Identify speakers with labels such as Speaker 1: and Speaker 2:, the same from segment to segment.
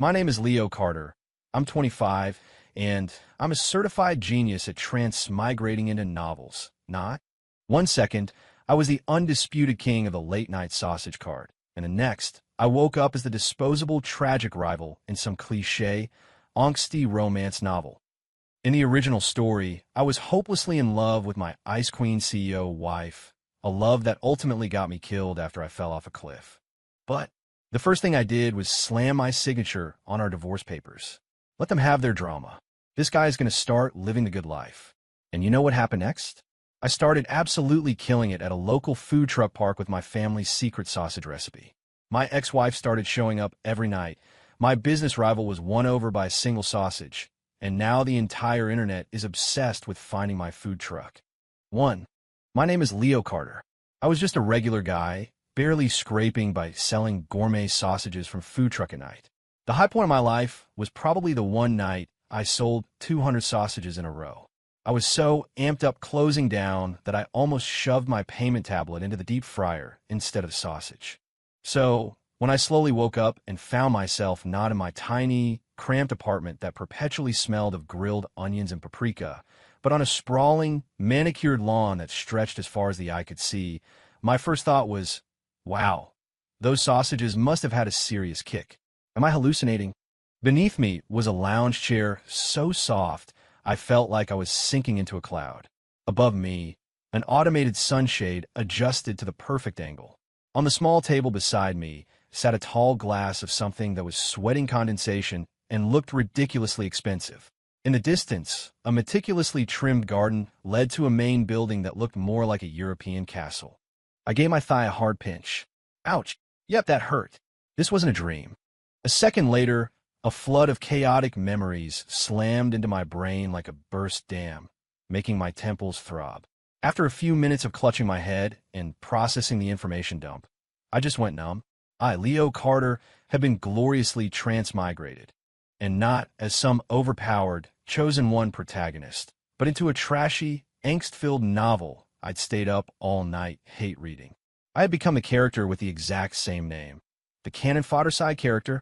Speaker 1: My name is Leo Carter. I'm 25, and I'm a certified genius at transmigrating into novels. Not? 1 second, I was the undisputed king of the late-night sausage card, and the next, I woke up as the disposable tragic rival in some cliché, angsty romance novel. In the original story, I was hopelessly in love with my Ice Queen CEO wife, a love that ultimately got me killed after I fell off a cliff. But the first thing I did was slam my signature on our divorce papers. Let them have their drama. This guy is going to start living the good life. And you know what happened next? I started absolutely killing it at a local food truck park with my family's secret sausage recipe. My ex-wife started showing up every night. My business rival was won over by a single sausage. And now the entire internet is obsessed with finding my food truck. 1. My name is Leo Carter. I was just a regular guy, barely scraping by selling gourmet sausages from food truck at night. The high point of my life was probably the one night I sold 200 sausages in a row. I was so amped up closing down that I almost shoved my payment tablet into the deep fryer instead of sausage. So, when I slowly woke up and found myself not in my tiny, cramped apartment that perpetually smelled of grilled onions and paprika, but on a sprawling, manicured lawn that stretched as far as the eye could see, my first thought was, wow, those sausages must have had a serious kick. Am I hallucinating? Beneath me was a lounge chair so soft I felt like I was sinking into a cloud. Above me, an automated sunshade adjusted to the perfect angle. On the small table beside me sat a tall glass of something that was sweating condensation and looked ridiculously expensive. In the distance, a meticulously trimmed garden led to a main building that looked more like a European castle. I gave my thigh a hard pinch. Ouch. Yep, that hurt. This wasn't a dream. A second later, a flood of chaotic memories slammed into my brain like a burst dam, making my temples throb. After a few minutes of clutching my head and processing the information dump, I just went numb. I, Leo Carter, had been gloriously transmigrated, and not as some overpowered, chosen one protagonist, but into a trashy, angst-filled novel I'd stayed up all night hate reading. I had become a character with the exact same name, the cannon fodder side character.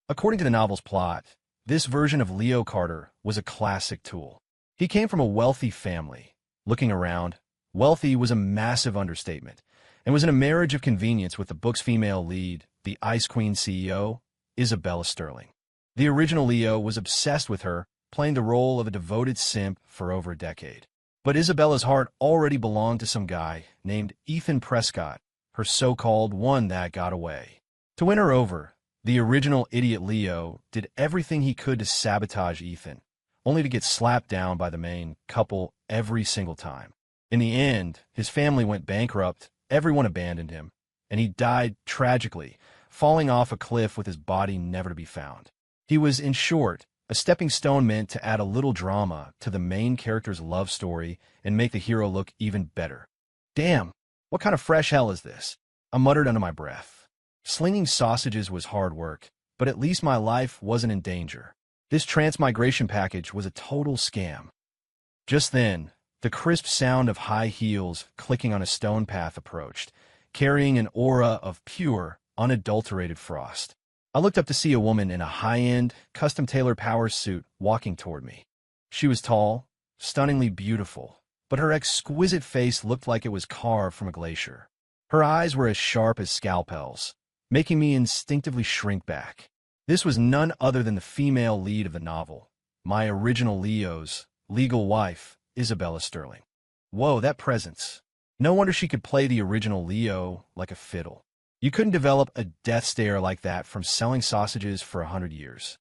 Speaker 1: According to the novel's plot, this version of Leo Carter was a classic tool. He came from a wealthy family. Looking around, wealthy was a massive understatement, and was in a marriage of convenience with the book's female lead, the Ice Queen CEO, Isabella Sterling. The original Leo was obsessed with her, playing the role of a devoted simp for over a decade. But Isabella's heart already belonged to some guy named Ethan Prescott, her so-called one that got away. To win her over, the original idiot Leo did everything he could to sabotage Ethan, only to get slapped down by the main couple every single time. In the end, his family went bankrupt, everyone abandoned him, and he died tragically, falling off a cliff with his body never to be found. He was, in short, a stepping stone meant to add a little drama to the main character's love story and make the hero look even better. Damn, what kind of fresh hell is this? I muttered under my breath. Slinging sausages was hard work, but at least my life wasn't in danger. This transmigration package was a total scam. Just then, the crisp sound of high heels clicking on a stone path approached, carrying an aura of pure, unadulterated frost. I looked up to see a woman in a high-end, custom-tailored power suit walking toward me. She was tall, stunningly beautiful, but her exquisite face looked like it was carved from a glacier. Her eyes were as sharp as scalpels, making me instinctively shrink back. This was none other than the female lead of the novel, my original Leo's legal wife, Isabella Sterling. Whoa, that presence. No wonder she could play the original Leo like a fiddle. You couldn't develop a death stare like that from selling sausages for 100 years.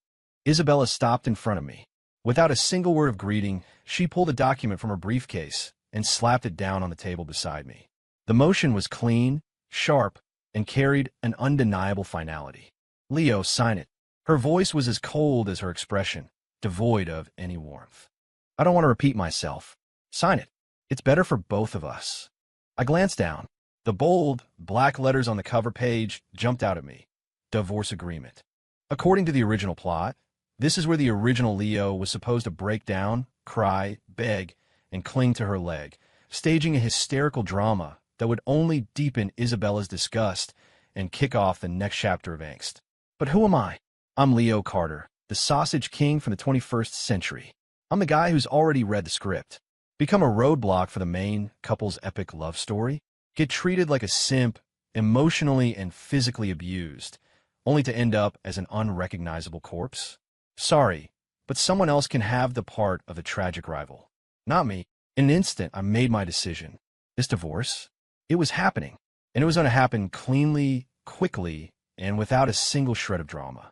Speaker 1: Isabella stopped in front of me. Without a single word of greeting, she pulled a document from her briefcase and slapped it down on the table beside me. The motion was clean, sharp, and carried an undeniable finality. Leo, sign it. Her voice was as cold as her expression, devoid of any warmth. I don't want to repeat myself. Sign it. It's better for both of us. I glanced down. The bold, black letters on the cover page jumped out at me. Divorce agreement. According to the original plot, this is where the original Leo was supposed to break down, cry, beg, and cling to her leg, staging a hysterical drama that would only deepen Isabella's disgust and kick off the next chapter of angst. But who am I? I'm Leo Carter, the sausage king from the 21st century. I'm the guy who's already read the script. Become a roadblock for the main couple's epic love story. Get treated like a simp, emotionally and physically abused, only to end up as an unrecognizable corpse. Sorry, but someone else can have the part of the tragic rival. Not me. In an instant, I made my decision. This divorce, it was happening. And it was going to happen cleanly, quickly, and without a single shred of drama.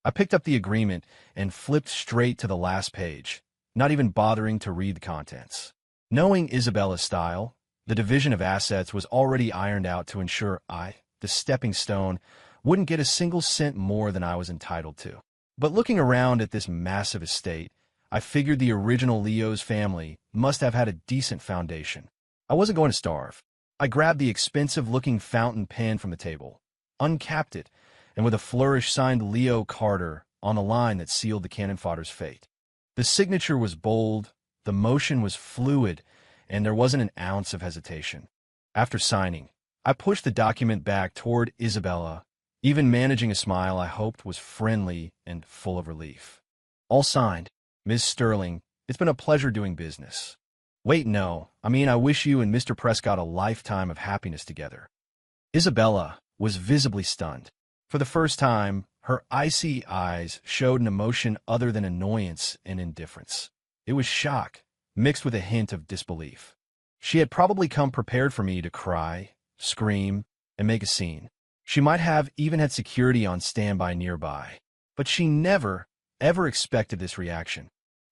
Speaker 1: I picked up the agreement and flipped straight to the last page, not even bothering to read the contents. Knowing Isabella's style, the division of assets was already ironed out to ensure I, the stepping stone, wouldn't get a single cent more than I was entitled to. But looking around at this massive estate, I figured the original Leo's family must have had a decent foundation. I wasn't going to starve. I grabbed the expensive-looking fountain pen from the table, uncapped it, and with a flourish signed Leo Carter on the line that sealed the cannon fodder's fate. The signature was bold, the motion was fluid, and there wasn't an ounce of hesitation. After signing, I pushed the document back toward Isabella, even managing a smile I hoped was friendly and full of relief. All signed. Ms. Sterling, it's been a pleasure doing business. Wait, no, I wish you and Mr. Prescott a lifetime of happiness together. Isabella was visibly stunned. For the first time, her icy eyes showed an emotion other than annoyance and indifference. It was shock, mixed with a hint of disbelief. She had probably come prepared for me to cry, scream, and make a scene. She might have even had security on standby nearby. But she never, ever expected this reaction.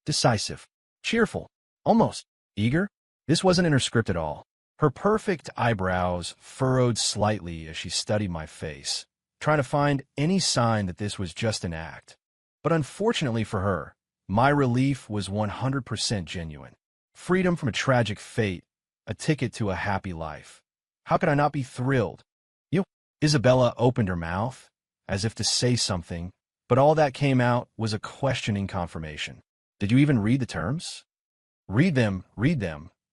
Speaker 1: Decisive, cheerful, almost eager. This wasn't in her script at all. Her perfect eyebrows furrowed slightly as she studied my face, trying to find any sign that this was just an act. But unfortunately for her, my relief was 100% genuine. Freedom from a tragic fate, a ticket to a happy life. How could I not be thrilled? You? Isabella opened her mouth, as if to say something, but all that came out was a questioning confirmation. Did you even read the terms? Read them,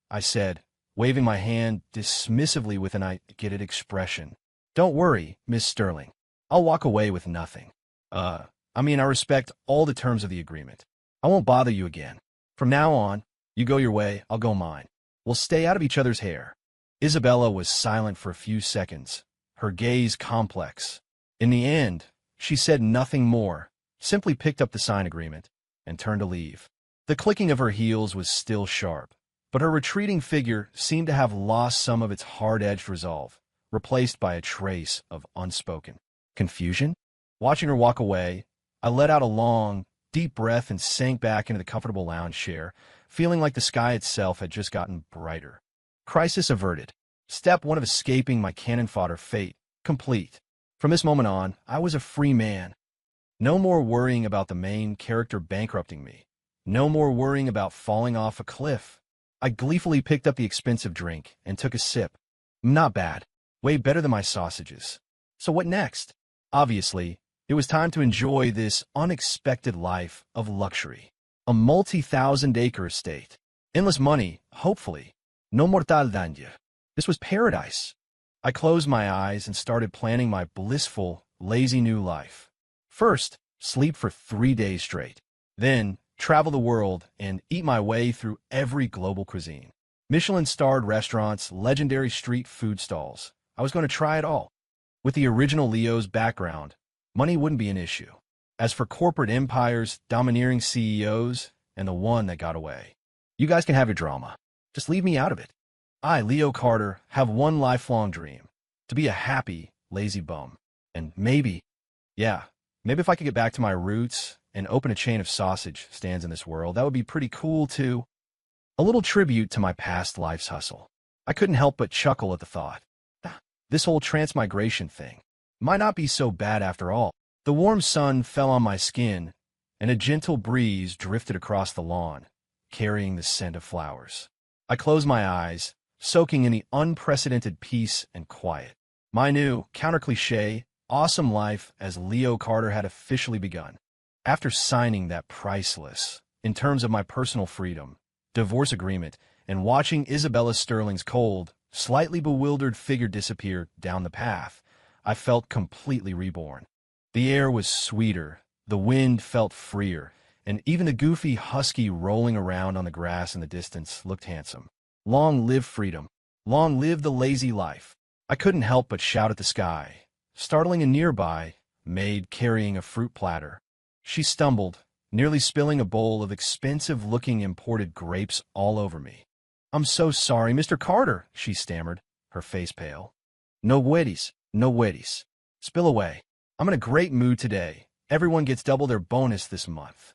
Speaker 1: I said, waving my hand dismissively with an I get it expression. Don't worry, Miss Sterling. I'll walk away with nothing. I respect all the terms of the agreement. I won't bother you again. From now on, you go your way, I'll go mine. We'll stay out of each other's hair. Isabella was silent for a few seconds, her gaze complex. In the end, she said nothing more, simply picked up the sign agreement and turned to leave. The clicking of her heels was still sharp, but her retreating figure seemed to have lost some of its hard-edged resolve, replaced by a trace of unspoken confusion. Watching her walk away, I let out a long, deep breath and sank back into the comfortable lounge chair, feeling like the sky itself had just gotten brighter. Crisis averted. Step one of escaping my cannon fodder fate complete. From this moment on, I was a free man. No more worrying about the main character bankrupting me. No more worrying about falling off a cliff. I gleefully picked up the expensive drink and took a sip. Not bad. Way better than my sausages. So what next? Obviously, it was time to enjoy this unexpected life of luxury. A multi-thousand-acre estate. Endless money, hopefully. No mortal danger. This was paradise. I closed my eyes and started planning my blissful, lazy new life. First, sleep for 3 days straight. Then, travel the world and eat my way through every global cuisine. Michelin-starred restaurants, legendary street food stalls. I was going to try it all. With the original Leo's background, money wouldn't be an issue. As for corporate empires, domineering CEOs, and the one that got away, you guys can have your drama. Just leave me out of it. I, Leo Carter, have one lifelong dream. To be a happy, lazy bum. And maybe if I could get back to my roots and open a chain of sausage stands in this world, that would be pretty cool too. A little tribute to my past life's hustle. I couldn't help but chuckle at the thought. This whole transmigration thing might not be so bad after all. The warm sun fell on my skin, and a gentle breeze drifted across the lawn, carrying the scent of flowers. I closed my eyes, soaking in the unprecedented peace and quiet. My new, counter-cliché, awesome life as Leo Carter had officially begun. After signing that priceless, in terms of my personal freedom, divorce agreement, and watching Isabella Sterling's cold, slightly bewildered figure disappear down the path, I felt completely reborn. The air was sweeter, The wind felt freer, and even the goofy husky rolling around on the grass in the distance looked handsome. Long live freedom! Long live the lazy life! I couldn't help but shout at the sky, startling a nearby maid carrying a fruit platter. She stumbled, nearly spilling a bowl of expensive-looking imported grapes all over me. "I'm so sorry, Mr. Carter," she stammered, her face pale. "No worries, no worries. Spill away. I'm in a great mood today. Everyone gets double their bonus this month,"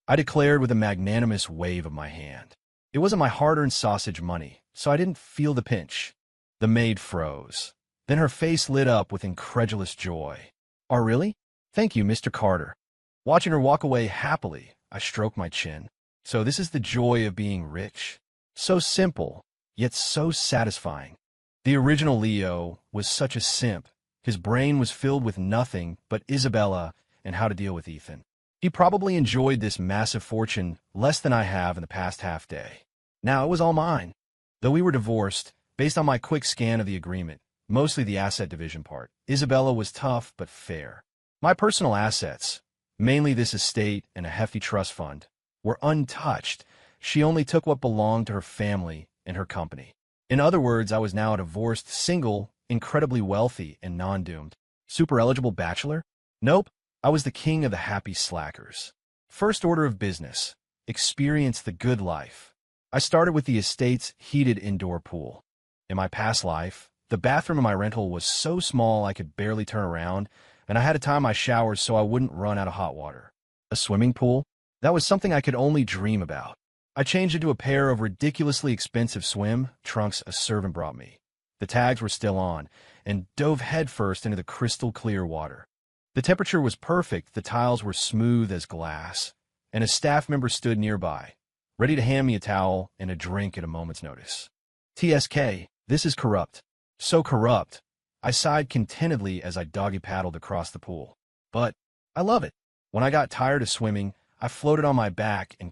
Speaker 1: I declared with a magnanimous wave of my hand. It wasn't my hard-earned sausage money, so I didn't feel the pinch. The maid froze. Then her face lit up with incredulous joy. "Oh, really? Thank you, Mr. Carter." Watching her walk away happily, I stroked my chin. So this is the joy of being rich. So simple, yet so satisfying. The original Leo was such a simp. His brain was filled with nothing but Isabella and how to deal with Ethan. He probably enjoyed this massive fortune less than I have in the past half day. Now it was all mine. Though we were divorced, based on my quick scan of the agreement, mostly the asset division part, Isabella was tough but fair. My personal assets, mainly this estate and a hefty trust fund, were untouched. She only took what belonged to her family and her company. In other words, I was now a divorced, single, incredibly wealthy, and non-doomed. Super eligible bachelor? Nope, I was the king of the happy slackers. First order of business: experience the good life. I started with the estate's heated indoor pool. In my past life, the bathroom in my rental was so small I could barely turn around, and I had to time my showers so I wouldn't run out of hot water. A swimming pool? That was something I could only dream about. I changed into a pair of ridiculously expensive swim trunks a servant brought me. The tags were still on, and dove headfirst into the crystal-clear water. The temperature was perfect, the tiles were smooth as glass, and a staff member stood nearby, ready to hand me a towel and a drink at a moment's notice. TSK, this is corrupt. So corrupt, I sighed contentedly as I doggy-paddled across the pool. But I love it. When I got tired of swimming, I floated on my back and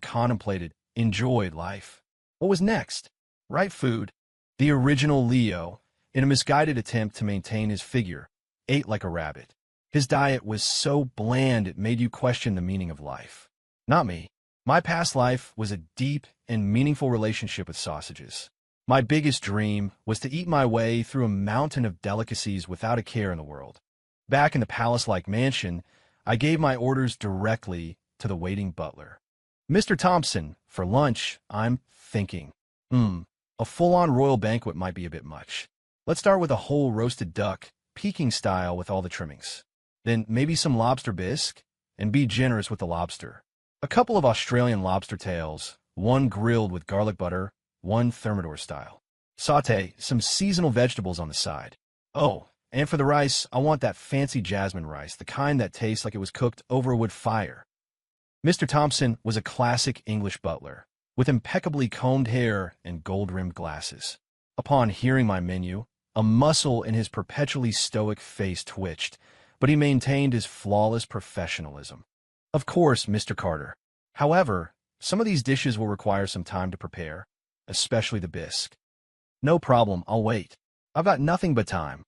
Speaker 1: enjoyed life. What was next? Right food. The original Leo, in a misguided attempt to maintain his figure, ate like a rabbit. His diet was so bland it made you question the meaning of life. Not me. My past life was a deep and meaningful relationship with sausages. My biggest dream was to eat my way through a mountain of delicacies without a care in the world. Back in the palace-like mansion, I gave my orders directly to the waiting butler. "Mr. Thompson, for lunch, I'm thinking. A full-on royal banquet might be a bit much. Let's start with a whole roasted duck, Peking style with all the trimmings. Then maybe some lobster bisque, and be generous with the lobster. A couple of Australian lobster tails, one grilled with garlic butter, one thermidor style. Sauté some seasonal vegetables on the side. Oh, and for the rice, I want that fancy jasmine rice, the kind that tastes like it was cooked over a wood fire." Mr. Thompson was a classic English butler, with impeccably combed hair and gold-rimmed glasses. Upon hearing my menu, a muscle in his perpetually stoic face twitched, but he maintained his flawless professionalism. "Of course, Mr. Carter. However, some of these dishes will require some time to prepare, especially the bisque." "No problem, I'll wait. I've got nothing but time."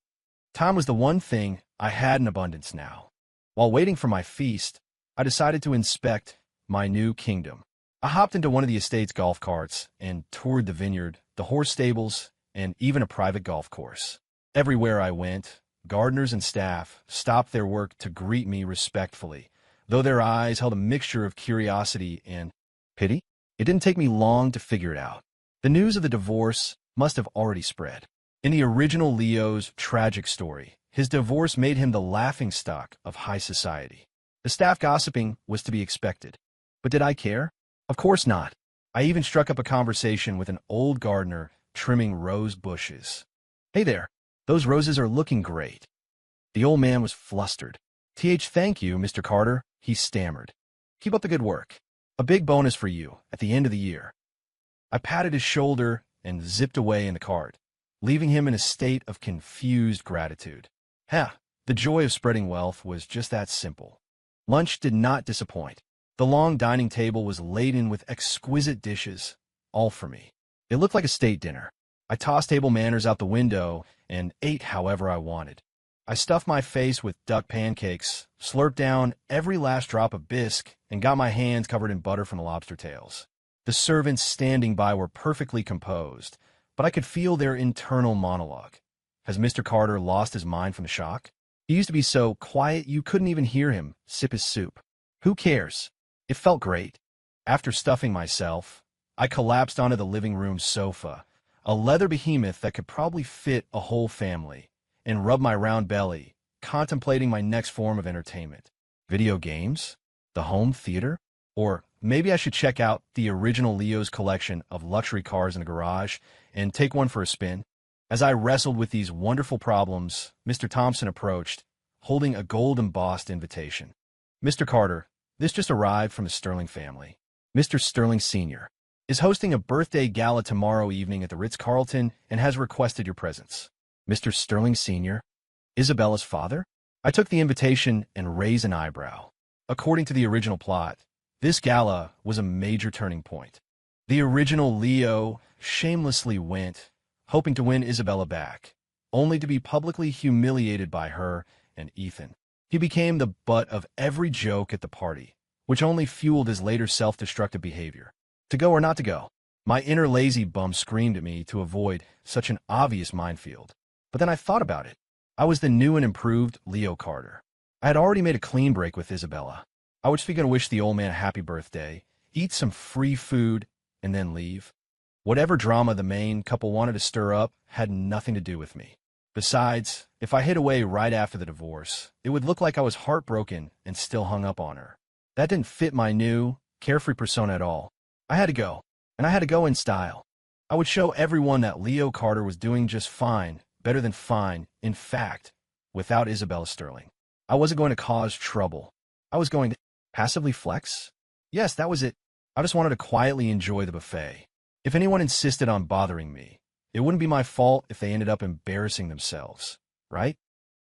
Speaker 1: Time was the one thing I had in abundance now. While waiting for my feast, I decided to inspect my new kingdom. I hopped into one of the estate's golf carts and toured the vineyard, the horse stables, and even a private golf course. Everywhere I went, gardeners and staff stopped their work to greet me respectfully, though their eyes held a mixture of curiosity and pity. It didn't take me long to figure it out. The news of the divorce must have already spread. In the original Leo's tragic story, his divorce made him the laughingstock of high society. The staff gossiping was to be expected. But did I care? Of course not. I even struck up a conversation with an old gardener trimming rose bushes. "Hey there, those roses are looking great." The old man was flustered. Thank you, Mr. Carter," he stammered. "Keep up the good work. A big bonus for you at the end of the year." I patted his shoulder and zipped away in the cart, leaving him in a state of confused gratitude. The joy of spreading wealth was just that simple. Lunch did not disappoint. The long dining table was laden with exquisite dishes, all for me. It looked like a state dinner. I tossed table manners out the window and ate however I wanted. I stuffed my face with duck pancakes, slurped down every last drop of bisque, and got my hands covered in butter from the lobster tails. The servants standing by were perfectly composed, but I could feel their internal monologue. Has Mr. Carter lost his mind from the shock? He used to be so quiet you couldn't even hear him sip his soup. Who cares? It felt great. After stuffing myself, I collapsed onto the living room sofa, a leather behemoth that could probably fit a whole family, and rubbed my round belly, contemplating my next form of entertainment. Video games? The home theater? Or maybe I should check out the original Leo's collection of luxury cars in a garage and take one for a spin. As I wrestled with these wonderful problems, Mr. Thompson approached, holding a gold-embossed invitation. Mr. Carter, this just arrived from the Sterling family. Mr. Sterling Sr. is hosting a birthday gala tomorrow evening at the Ritz-Carlton and has requested your presence. Mr. Sterling Sr., Isabella's father? I took the invitation and raised an eyebrow. According to the original plot, this gala was a major turning point. The original Leo shamelessly went, hoping to win Isabella back, only to be publicly humiliated by her and Ethan. He became the butt of every joke at the party, which only fueled his later self-destructive behavior. To go or not to go? My inner lazy bum screamed at me to avoid such an obvious minefield. But then I thought about it. I was the new and improved Leo Carter. I had already made a clean break with Isabella. I was going to wish the old man a happy birthday, eat some free food, and then leave. Whatever drama the main couple wanted to stir up had nothing to do with me. Besides, if I hid away right after the divorce, it would look like I was heartbroken and still hung up on her. That didn't fit my new, carefree persona at all. I had to go, and I had to go in style. I would show everyone that Leo Carter was doing just fine, better than fine, in fact, without Isabella Sterling. I wasn't going to cause trouble. I was going to passively flex? Yes, that was it. I just wanted to quietly enjoy the buffet. If anyone insisted on bothering me, it wouldn't be my fault if they ended up embarrassing themselves, right?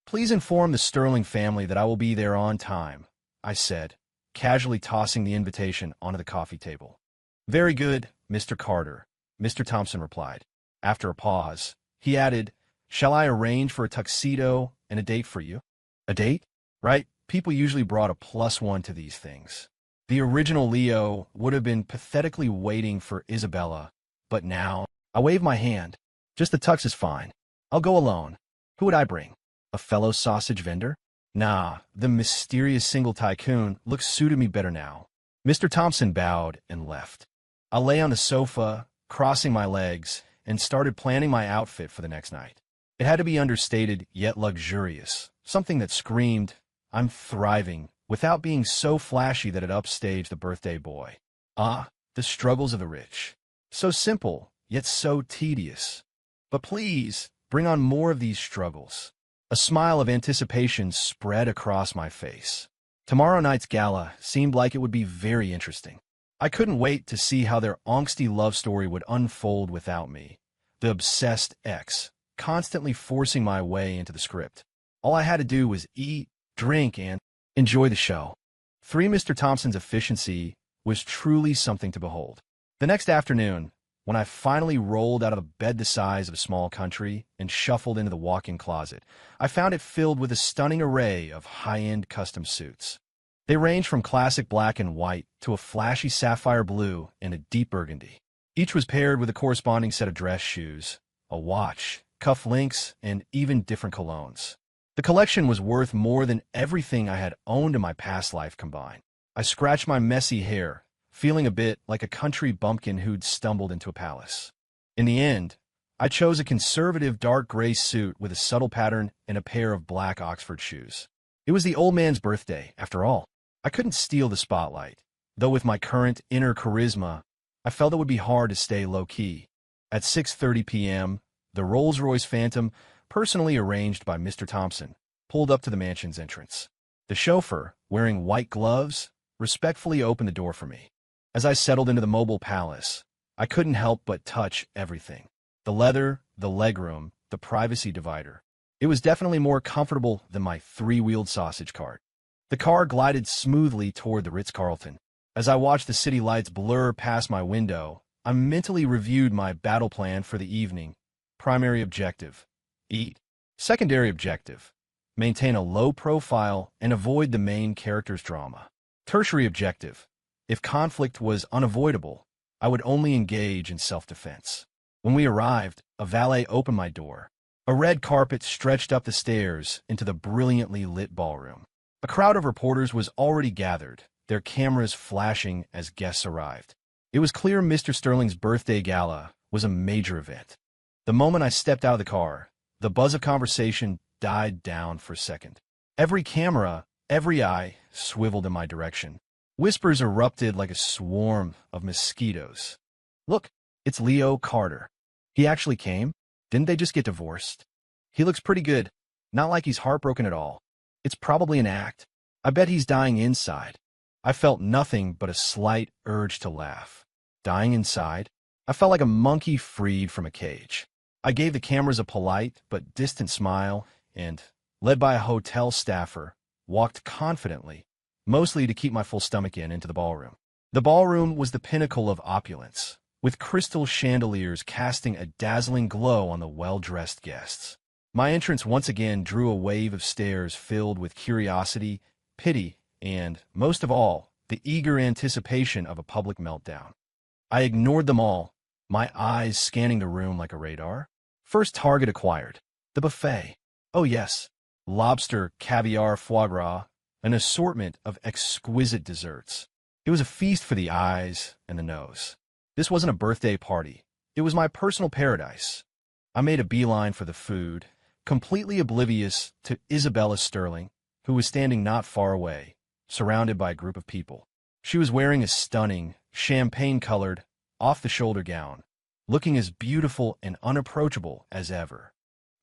Speaker 1: Please inform the Sterling family that I will be there on time, I said, casually tossing the invitation onto the coffee table. Very good, Mr. Carter, Mr. Thompson replied. After a pause, he added, shall I arrange for a tuxedo and a date for you? A date? Right? People usually brought a +1 to these things. The original Leo would have been pathetically waiting for Isabella, but now, I wave my hand. Just the tux is fine. I'll go alone. Who would I bring? A fellow sausage vendor? Nah, the mysterious single tycoon looks suited me better now. Mr. Thompson bowed and left. I lay on the sofa, crossing my legs, and started planning my outfit for the next night. It had to be understated yet luxurious, something that screamed, I'm thriving, without being so flashy that it upstaged the birthday boy. Ah, the struggles of the rich. So simple, yet so tedious. But please, bring on more of these struggles. A smile of anticipation spread across my face. Tomorrow night's gala seemed like it would be very interesting. I couldn't wait to see how their angsty love story would unfold without me, the obsessed ex, constantly forcing my way into the script. All I had to do was eat, drink, and enjoy the show. Mr. Thompson's efficiency was truly something to behold. The next afternoon, when I finally rolled out of a bed the size of a small country and shuffled into the walk-in closet, I found it filled with a stunning array of high-end custom suits. They ranged from classic black and white to a flashy sapphire blue and a deep burgundy. Each was paired with a corresponding set of dress shoes, a watch, cuff links, and even different colognes. The collection was worth more than everything I had owned in my past life combined. I scratched my messy hair, feeling a bit like a country bumpkin who'd stumbled into a palace. In the end, I chose a conservative dark gray suit with a subtle pattern and a pair of black Oxford shoes. It was the old man's birthday, after all. I couldn't steal the spotlight, though with my current inner charisma, I felt it would be hard to stay low-key. At 6:30 p.m., the Rolls-Royce Phantom, personally arranged by Mr. Thompson, pulled up to the mansion's entrance. The chauffeur, wearing white gloves, respectfully opened the door for me. As I settled into the mobile palace, I couldn't help but touch everything. The leather, the legroom, the privacy divider. It was definitely more comfortable than my three-wheeled sausage cart. The car glided smoothly toward the Ritz-Carlton. As I watched the city lights blur past my window, I mentally reviewed my battle plan for the evening. Primary objective: eat. Secondary objective: maintain a low profile, and avoid the main character's drama. Tertiary objective. If conflict was unavoidable, I would only engage in self-defense. When we arrived, a valet opened my door. A red carpet stretched up the stairs into the brilliantly lit ballroom. A crowd of reporters was already gathered, their cameras flashing as guests arrived. It was clear Mr. Sterling's birthday gala was a major event. The moment I stepped out of the car, the buzz of conversation died down for a second. Every camera, every eye swiveled in my direction. Whispers erupted like a swarm of mosquitoes. Look, it's Leo Carter. He actually came? Didn't they just get divorced? He looks pretty good. Not like he's heartbroken at all. It's probably an act. I bet he's dying inside. I felt nothing but a slight urge to laugh. Dying inside? I felt like a monkey freed from a cage. I gave the cameras a polite but distant smile and, led by a hotel staffer, walked confidently, mostly to keep my full stomach into the ballroom. The ballroom was the pinnacle of opulence, with crystal chandeliers casting a dazzling glow on the well-dressed guests. My entrance once again drew a wave of stares filled with curiosity, pity, and, most of all, the eager anticipation of a public meltdown. I ignored them all, my eyes scanning the room like a radar. First target acquired. The buffet. Oh yes, lobster, caviar, foie gras, an assortment of exquisite desserts. It was a feast for the eyes and the nose. This wasn't a birthday party. It was my personal paradise. I made a beeline for the food, completely oblivious to Isabella Sterling, who was standing not far away, surrounded by a group of people. She was wearing a stunning, champagne-colored, off-the-shoulder gown, looking as beautiful and unapproachable as ever.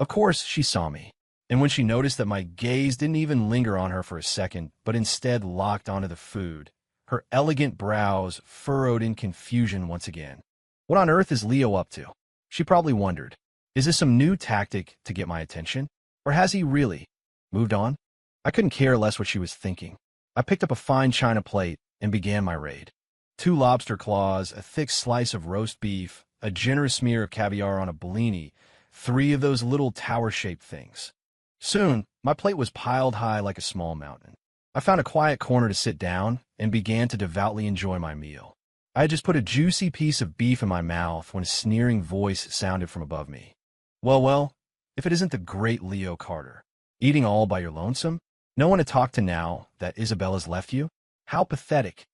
Speaker 1: Of course, she saw me, and when she noticed that my gaze didn't even linger on her for a second, but instead locked onto the food, her elegant brows furrowed in confusion once again. What on earth is Leo up to? She probably wondered. Is this some new tactic to get my attention? Or has he really moved on? I couldn't care less what she was thinking. I picked up a fine china plate and began my raid. 2 lobster claws, a thick slice of roast beef, a generous smear of caviar on a bellini, 3 of those little tower-shaped things. Soon, my plate was piled high like a small mountain. I found a quiet corner to sit down and began to devoutly enjoy my meal. I had just put a juicy piece of beef in my mouth when a sneering voice sounded from above me. Well, if it isn't the great Leo Carter. Eating all by your lonesome? No one to talk to now that Isabella's left you? How pathetic.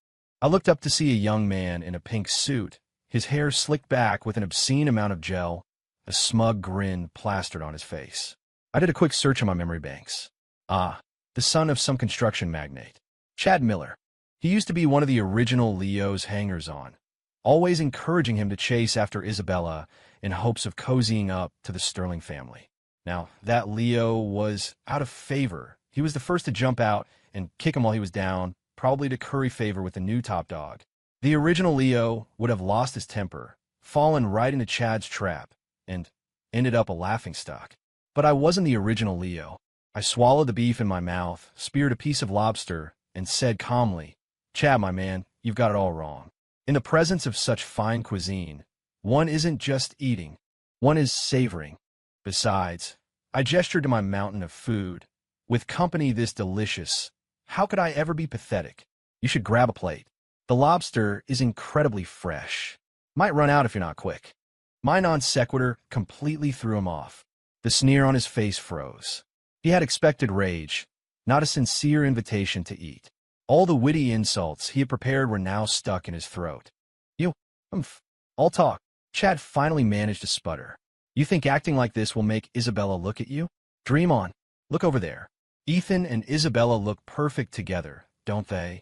Speaker 1: I looked up to see a young man in a pink suit, his hair slicked back with an obscene amount of gel, a smug grin plastered on his face. I did a quick search in my memory banks. The son of some construction magnate. Chad Miller. He used to be one of the original Leo's hangers-on, always encouraging him to chase after Isabella in hopes of cozying up to the Sterling family. Now, that Leo was out of favor. He was the first to jump out and kick him while he was down, probably to curry favor with the new top dog. The original Leo would have lost his temper, fallen right into Chad's trap, and ended up a laughingstock. But I wasn't the original Leo. I swallowed the beef in my mouth, speared a piece of lobster, and said calmly, Chad, my man, you've got it all wrong. In the presence of such fine cuisine, one isn't just eating, one is savoring. Besides, I gestured to my mountain of food. With company this delicious, how could I ever be pathetic? You should grab a plate. The lobster is incredibly fresh. Might run out if you're not quick. My non sequitur completely threw him off. The sneer on his face froze. He had expected rage, not a sincere invitation to eat. All the witty insults he had prepared were now stuck in his throat. I'll talk. Chad finally managed to sputter. You think acting like this will make Isabella look at you? Dream on. Look over there. Ethan and Isabella look perfect together, don't they?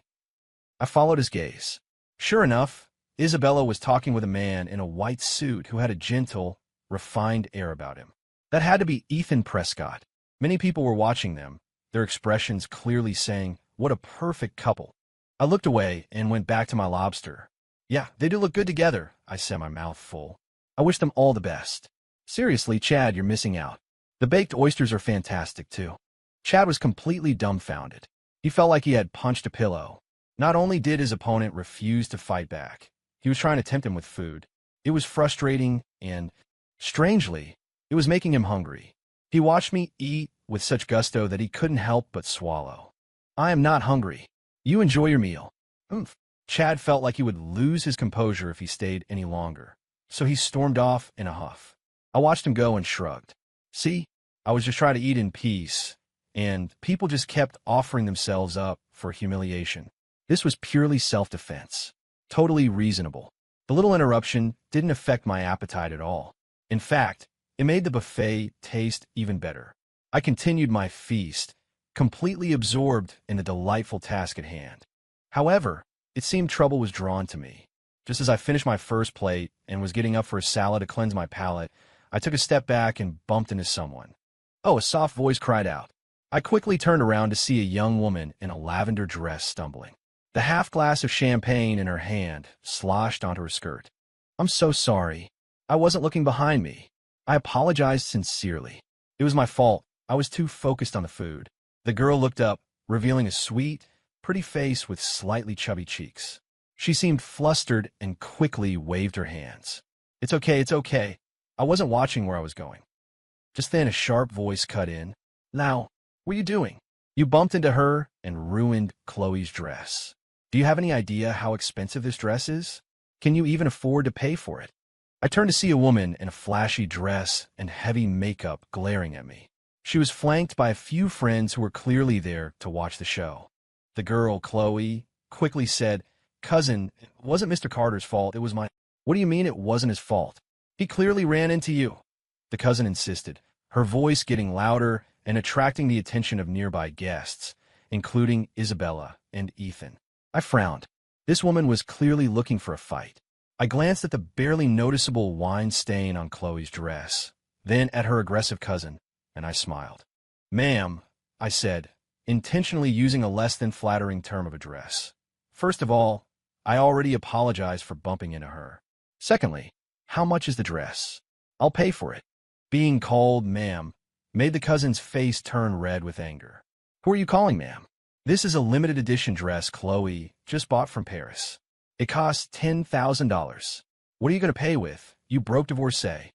Speaker 1: I followed his gaze. Sure enough, Isabella was talking with a man in a white suit who had a gentle, refined air about him. That had to be Ethan Prescott. Many people were watching them, their expressions clearly saying, what a perfect couple. I looked away and went back to my lobster. Yeah, they do look good together, I said, my mouth full. I wish them all the best. Seriously, Chad, you're missing out. The baked oysters are fantastic, too. Chad was completely dumbfounded. He felt like he had punched a pillow. Not only did his opponent refuse to fight back, he was trying to tempt him with food. It was frustrating and, strangely, it was making him hungry. He watched me eat with such gusto that he couldn't help but swallow. I am not hungry. You enjoy your meal. Oomph. Chad felt like he would lose his composure if he stayed any longer, so he stormed off in a huff. I watched him go and shrugged. See, I was just trying to eat in peace, and people just kept offering themselves up for humiliation. This was purely self-defense. Totally reasonable. The little interruption didn't affect my appetite at all. In fact, it made the buffet taste even better. I continued my feast, completely absorbed in the delightful task at hand. However, it seemed trouble was drawn to me. Just as I finished my first plate and was getting up for a salad to cleanse my palate, I took a step back and bumped into someone. Oh, a soft voice cried out. I quickly turned around to see a young woman in a lavender dress stumbling. The half glass of champagne in her hand sloshed onto her skirt. I'm so sorry. I wasn't looking behind me. I apologized sincerely. It was my fault. I was too focused on the food. The girl looked up, revealing a sweet, pretty face with slightly chubby cheeks. She seemed flustered and quickly waved her hands. It's okay, it's okay. I wasn't watching where I was going. Just then a sharp voice cut in. Now, what are you doing? You bumped into her and ruined Chloe's dress. Do you have any idea how expensive this dress is? Can you even afford to pay for it? I turned to see a woman in a flashy dress and heavy makeup glaring at me. She was flanked by a few friends who were clearly there to watch the show. The girl, Chloe, quickly said, Cousin, it wasn't Mr. Carter's fault, it was my— What do you mean it wasn't his fault? He clearly ran into you. The cousin insisted, her voice getting louder and attracting the attention of nearby guests, including Isabella and Ethan. I frowned. This woman was clearly looking for a fight. I glanced at the barely noticeable wine stain on Chloe's dress, then at her aggressive cousin, and I smiled. Ma'am, I said, intentionally using a less than flattering term of address. First of all, I already apologized for bumping into her. Secondly, how much is the dress? I'll pay for it. Being called ma'am made the cousin's face turn red with anger. Who are you calling ma'am? This is a limited edition dress Chloe just bought from Paris. It costs $10,000. What are you going to pay with, you broke divorcee?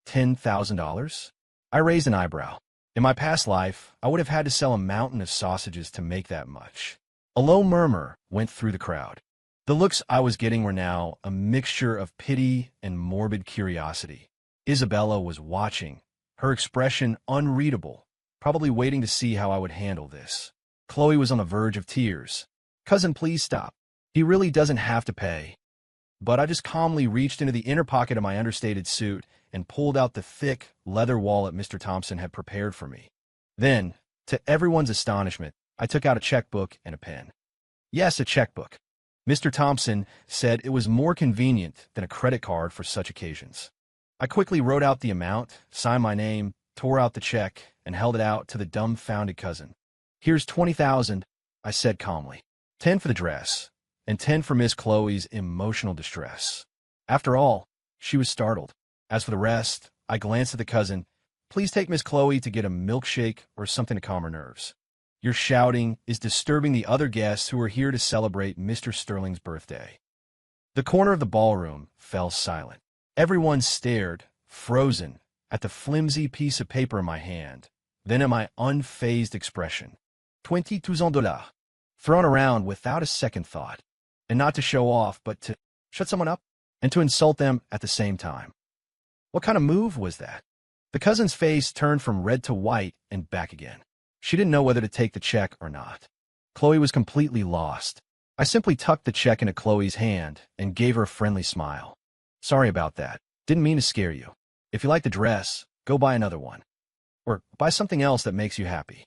Speaker 1: $10,000? I raised an eyebrow. In my past life, I would have had to sell a mountain of sausages to make that much. A low murmur went through the crowd. The looks I was getting were now a mixture of pity and morbid curiosity. Isabella was watching, her expression unreadable, probably waiting to see how I would handle this. Chloe was on the verge of tears. Cousin, please stop. He really doesn't have to pay. But I just calmly reached into the inner pocket of my understated suit and pulled out the thick leather wallet Mr. Thompson had prepared for me. Then, to everyone's astonishment, I took out a checkbook and a pen. Yes, a checkbook. Mr. Thompson said it was more convenient than a credit card for such occasions. I quickly wrote out the amount, signed my name, tore out the check, and held it out to the dumbfounded cousin. Here's $20,000, I said calmly. 10 for the dress, and 10 for Miss Chloe's emotional distress. After all, she was startled. As for the rest, I glanced at the cousin. Please take Miss Chloe to get a milkshake or something to calm her nerves. Your shouting is disturbing the other guests who are here to celebrate Mr. Sterling's birthday. The corner of the ballroom fell silent. Everyone stared, frozen, at the flimsy piece of paper in my hand, then at my unfazed expression. $22,000, thrown around without a second thought, and not to show off, but to shut someone up and to insult them at the same time. What kind of move was that? The cousin's face turned from red to white and back again. She didn't know whether to take the check or not. Chloe was completely lost. I simply tucked the check into Chloe's hand and gave her a friendly smile. Sorry about that. Didn't mean to scare you. If you like the dress, go buy another one. Or buy something else that makes you happy.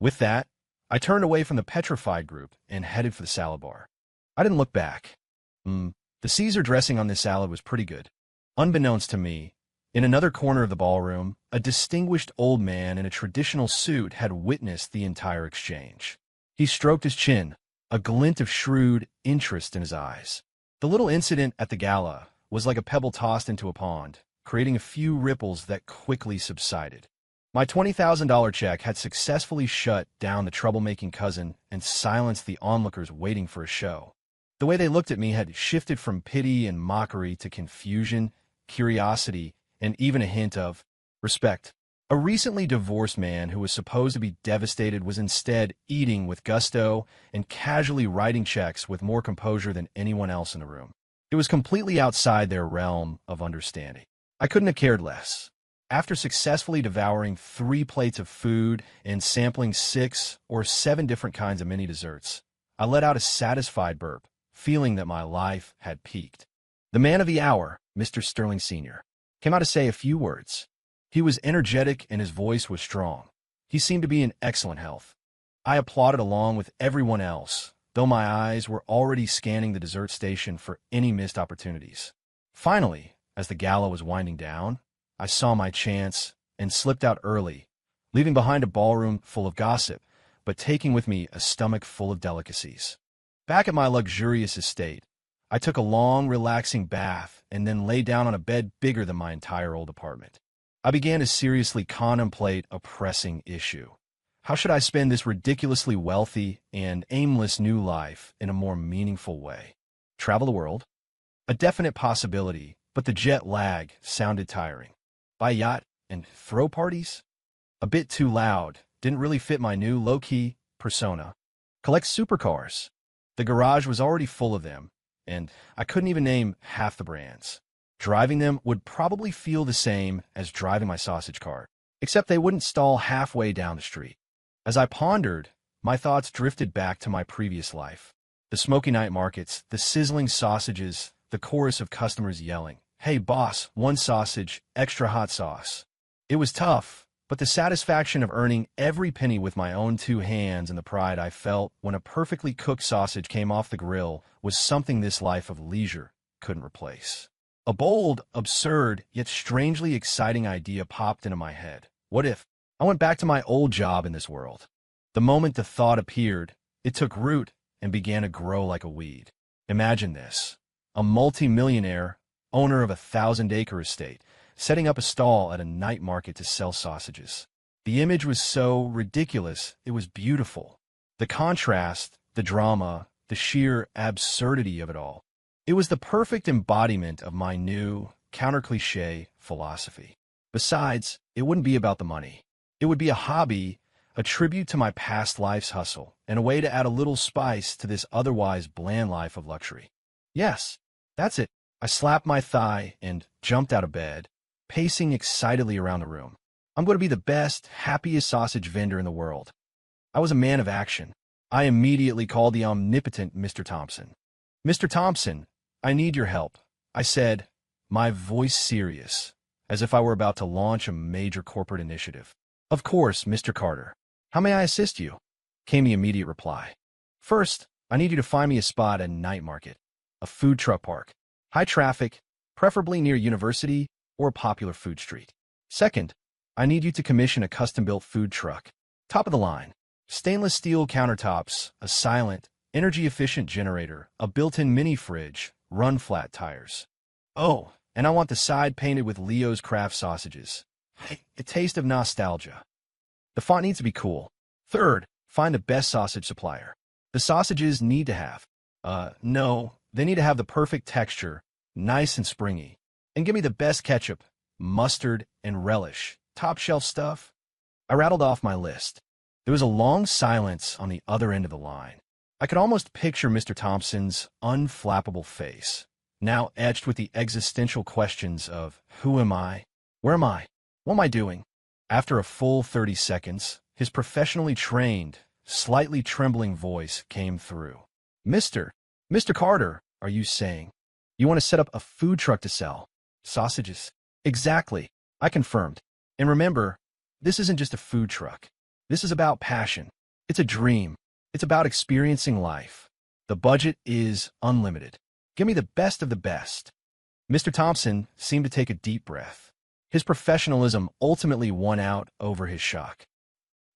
Speaker 1: With that, I turned away from the petrified group and headed for the salad bar. I didn't look back. The Caesar dressing on this salad was pretty good. Unbeknownst to me, in another corner of the ballroom, a distinguished old man in a traditional suit had witnessed the entire exchange. He stroked his chin, a glint of shrewd interest in his eyes. The little incident at the gala was like a pebble tossed into a pond, creating a few ripples that quickly subsided. My $20,000 check had successfully shut down the troublemaking cousin and silenced the onlookers waiting for a show. The way they looked at me had shifted from pity and mockery to confusion, curiosity, and even a hint of respect. A recently divorced man who was supposed to be devastated was instead eating with gusto and casually writing checks with more composure than anyone else in the room. It was completely outside their realm of understanding. I couldn't have cared less. After successfully devouring 3 plates of food and sampling 6 or 7 different kinds of mini desserts, I let out a satisfied burp, feeling that my life had peaked. The man of the hour, Mr. Sterling Sr., came out to say a few words. He was energetic and his voice was strong. He seemed to be in excellent health. I applauded along with everyone else, though my eyes were already scanning the dessert station for any missed opportunities. Finally, as the gala was winding down, I saw my chance and slipped out early, leaving behind a ballroom full of gossip, but taking with me a stomach full of delicacies. Back at my luxurious estate, I took a long, relaxing bath and then lay down on a bed bigger than my entire old apartment. I began to seriously contemplate a pressing issue. How should I spend this ridiculously wealthy and aimless new life in a more meaningful way? Travel the world? A definite possibility, but the jet lag sounded tiring. Buy a yacht and throw parties? A bit too loud, didn't really fit my new low-key persona. Collect supercars? The garage was already full of them, and I couldn't even name half the brands. Driving them would probably feel the same as driving my sausage cart, except they wouldn't stall halfway down the street. As I pondered, my thoughts drifted back to my previous life. The smoky night markets, the sizzling sausages, the chorus of customers yelling, "Hey boss, 1 sausage, extra hot sauce." It was tough, but the satisfaction of earning every penny with my own 2 hands and the pride I felt when a perfectly cooked sausage came off the grill was something this life of leisure couldn't replace. A bold, absurd, yet strangely exciting idea popped into my head. What if I went back to my old job in this world? The moment the thought appeared, it took root and began to grow like a weed. Imagine this: a multi-millionaire, owner of a 1,000-acre estate, setting up a stall at a night market to sell sausages. The image was so ridiculous, it was beautiful. The contrast, the drama, the sheer absurdity of it all. It was the perfect embodiment of my new, counter-cliché philosophy. Besides, it wouldn't be about the money. It would be a hobby, a tribute to my past life's hustle, and a way to add a little spice to this otherwise bland life of luxury. Yes, that's it. I slapped my thigh and jumped out of bed, pacing excitedly around the room. I'm going to be the best, happiest sausage vendor in the world. I was a man of action. I immediately called the omnipotent Mr. Thompson. "Mr. Thompson, I need your help," I said, my voice serious, as if I were about to launch a major corporate initiative. "Of course, Mr. Carter. How may I assist you?" came the immediate reply. "First, I need you to find me a spot at Night Market, a food truck park, high traffic, preferably near University or a popular food street. Second, I need you to commission a custom-built food truck, top of the line, stainless steel countertops, a silent, energy-efficient generator, a built-in mini-fridge, run-flat tires. Oh, and I want the side painted with Leo's Craft sausages. A taste of nostalgia. The font needs to be cool. Third, find the best sausage supplier. The sausages need to have, no, they need to have the perfect texture, nice and springy. And give me the best ketchup, mustard, and relish. Top shelf stuff." I rattled off my list. There was a long silence on the other end of the line. I could almost picture Mr. Thompson's unflappable face, now etched with the existential questions of who am I? Where am I? What am I doing? After a full 30 seconds, his professionally trained, slightly trembling voice came through. Mr. Carter, are you saying? You want to set up a food truck to sell sausages?" "Exactly," I confirmed. "And remember, this isn't just a food truck. This is about passion. It's a dream. It's about experiencing life. The budget is unlimited. Give me the best of the best." Mr. Thompson seemed to take a deep breath. His professionalism ultimately won out over his shock.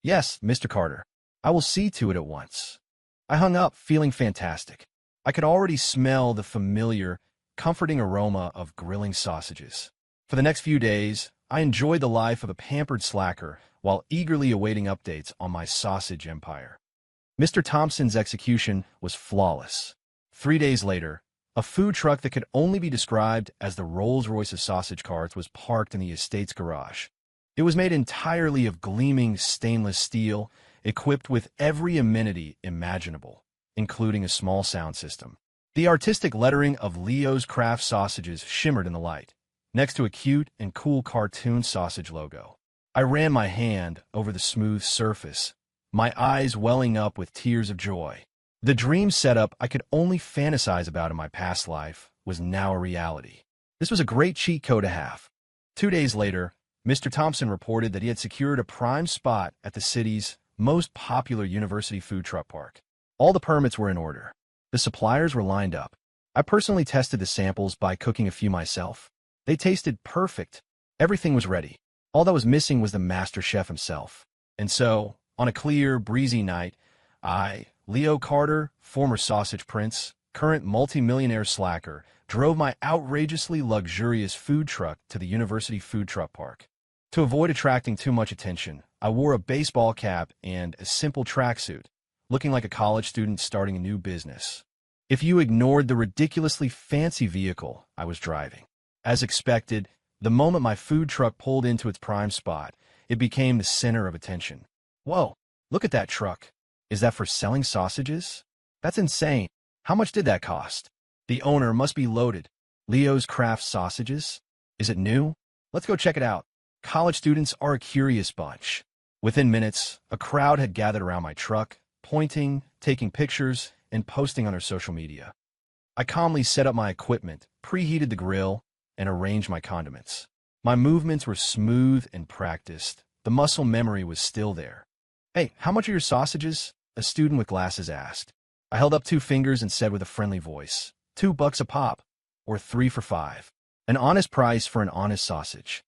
Speaker 1: "Yes, Mr. Carter, I will see to it at once." I hung up feeling fantastic. I could already smell the familiar, comforting aroma of grilling sausages. For the next few days, I enjoyed the life of a pampered slacker while eagerly awaiting updates on my sausage empire. Mr. Thompson's execution was flawless. 3 days later, a food truck that could only be described as the Rolls-Royce of sausage carts was parked in the estate's garage. It was made entirely of gleaming stainless steel, equipped with every amenity imaginable, including a small sound system. The artistic lettering of Leo's Craft Sausages shimmered in the light, next to a cute and cool cartoon sausage logo. I ran my hand over the smooth surface, my eyes welling up with tears of joy. The dream setup I could only fantasize about in my past life was now a reality. This was a great cheat code to have. 2 days later, Mr. Thompson reported that he had secured a prime spot at the city's most popular university food truck park. All the permits were in order. The suppliers were lined up. I personally tested the samples by cooking a few myself. They tasted perfect. Everything was ready. All that was missing was the master chef himself. And so, on a clear, breezy night, I, Leo Carter, former sausage prince, current multi-millionaire slacker, drove my outrageously luxurious food truck to the university food truck park. To avoid attracting too much attention, I wore a baseball cap and a simple tracksuit, looking like a college student starting a new business. If you ignored the ridiculously fancy vehicle I was driving. As expected, the moment my food truck pulled into its prime spot, it became the center of attention. Whoa, look at that truck. Is that for selling sausages? That's insane. How much did that cost? The owner must be loaded. Leo's Craft Sausages? Is it new? Let's go check it out. College students are a curious bunch. Within minutes, a crowd had gathered around my truck, pointing, taking pictures, and posting on their social media. I calmly set up my equipment, preheated the grill, and arranged my condiments. My movements were smooth and practiced. The muscle memory was still there. Hey, how much are your sausages? A student with glasses asked. I held up 2 fingers and said with a friendly voice, $2 a pop, or 3 for 5. An honest price for an honest sausage.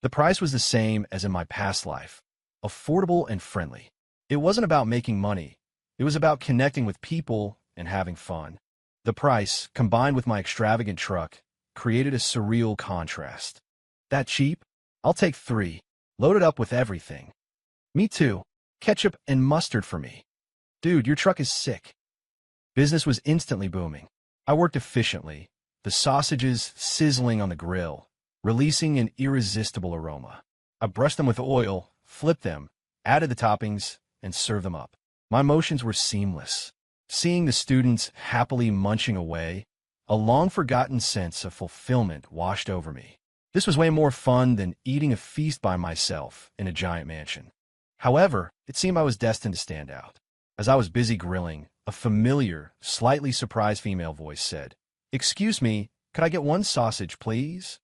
Speaker 1: The price was the same as in my past life, affordable and friendly. It wasn't about making money. It was about connecting with people and having fun. The price, combined with my extravagant truck, created a surreal contrast. That cheap? I'll take 3, loaded up with everything. Me too. Ketchup and mustard for me. Dude, your truck is sick. Business was instantly booming. I worked efficiently, the sausages sizzling on the grill, releasing an irresistible aroma. I brushed them with oil, flipped them, added the toppings, and served them up. My motions were seamless. Seeing the students happily munching away, a long-forgotten sense of fulfillment washed over me. This was way more fun than eating a feast by myself in a giant mansion. However, it seemed I was destined to stand out. As I was busy grilling, a familiar, slightly surprised female voice said, "Excuse me, could I get 1 sausage, please?"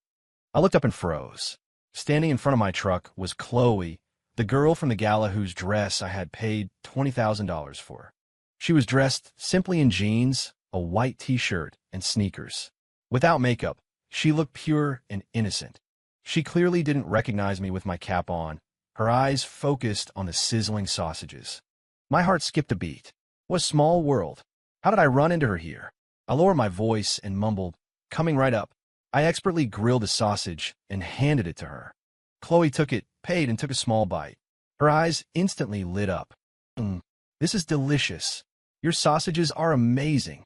Speaker 1: I looked up and froze. Standing in front of my truck was Chloe, the girl from the gala whose dress I had paid $20,000 for. She was dressed simply in jeans, a white t-shirt, and sneakers. Without makeup, she looked pure and innocent. She clearly didn't recognize me with my cap on, her eyes focused on the sizzling sausages. My heart skipped a beat. What a small world. How did I run into her here? I lowered my voice and mumbled, "Coming right up." I expertly grilled a sausage and handed it to her. Chloe took it, paid, and took a small bite. Her eyes instantly lit up. This is delicious. Your sausages are amazing."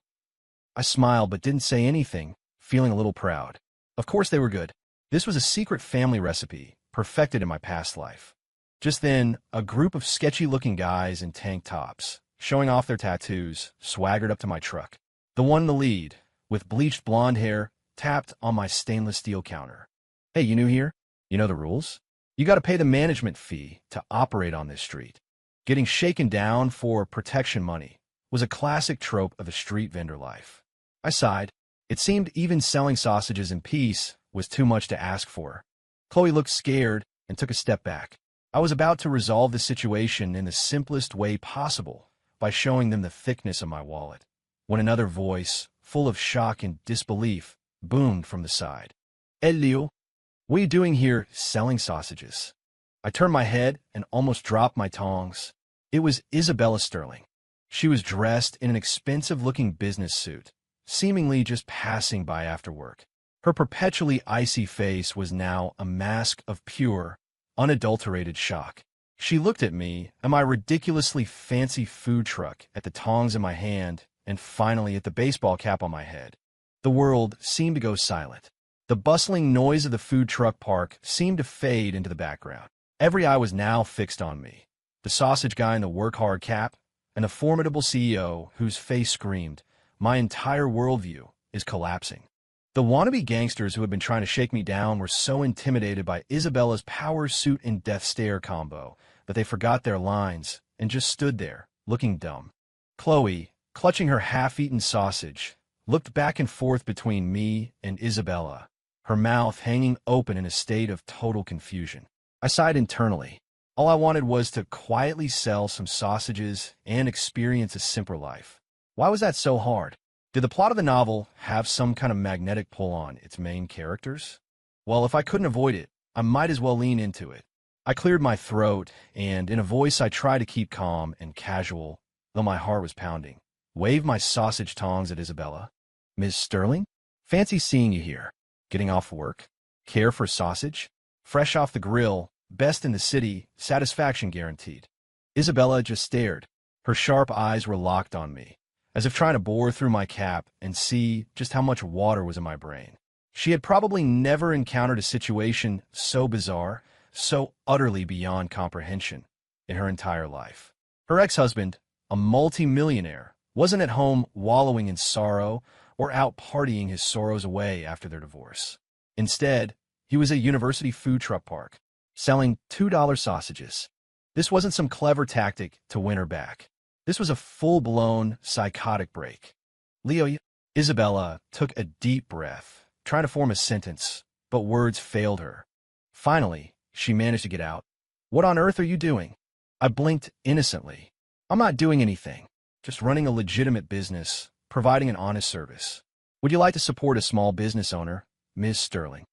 Speaker 1: I smiled but didn't say anything, feeling a little proud. Of course they were good. This was a secret family recipe, perfected in my past life. Just then, a group of sketchy-looking guys in tank tops, showing off their tattoos, swaggered up to my truck. The one in the lead, with bleached blonde hair, tapped on my stainless steel counter. "Hey, you new here? You know the rules? You got to pay the management fee to operate on this street." Getting shaken down for protection money was a classic trope of the street vendor life. I sighed. It seemed even selling sausages in peace was too much to ask for. Chloe looked scared and took a step back. I was about to resolve the situation in the simplest way possible by showing them the thickness of my wallet, when another voice, full of shock and disbelief, boomed from the side. "Leo, what are you doing here selling sausages?" I turned my head and almost dropped my tongs. It was Isabella Sterling. She was dressed in an expensive-looking business suit, seemingly just passing by after work. Her perpetually icy face was now a mask of pure, unadulterated shock. She looked at me and my ridiculously fancy food truck, at the tongs in my hand, and finally at the baseball cap on my head. The world seemed to go silent. The bustling noise of the food truck park seemed to fade into the background. Every eye was now fixed on me. The sausage guy in the work-hard cap, and the formidable CEO whose face screamed, "My entire worldview is collapsing." The wannabe gangsters who had been trying to shake me down were so intimidated by Isabella's power suit and death stare combo that they forgot their lines and just stood there, looking dumb. Chloe, clutching her half-eaten sausage, looked back and forth between me and Isabella, her mouth hanging open in a state of total confusion. I sighed internally. All I wanted was to quietly sell some sausages and experience a simpler life. Why was that so hard? Did the plot of the novel have some kind of magnetic pull on its main characters? Well, if I couldn't avoid it, I might as well lean into it. I cleared my throat, and in a voice I tried to keep calm and casual, though my heart was pounding, waved my sausage tongs at Isabella. "Ms. Sterling? Fancy seeing you here. Getting off work? Care for sausage? Fresh off the grill, best in the city, satisfaction guaranteed." Isabella just stared. Her sharp eyes were locked on me, as if trying to bore through my cap and see just how much water was in my brain. She had probably never encountered a situation so bizarre, so utterly beyond comprehension in her entire life. Her ex-husband, a multi-millionaire, wasn't at home wallowing in sorrow or out partying his sorrows away after their divorce. Instead, he was at University Food Truck Park, selling $2 sausages. This wasn't some clever tactic to win her back. This was a full-blown psychotic break. "Leo," Isabella took a deep breath, trying to form a sentence, but words failed her. Finally, she managed to get out, "What on earth are you doing?" I blinked innocently. "I'm not doing anything, just running a legitimate business, providing an honest service. Would you like to support a small business owner, Ms. Sterling?"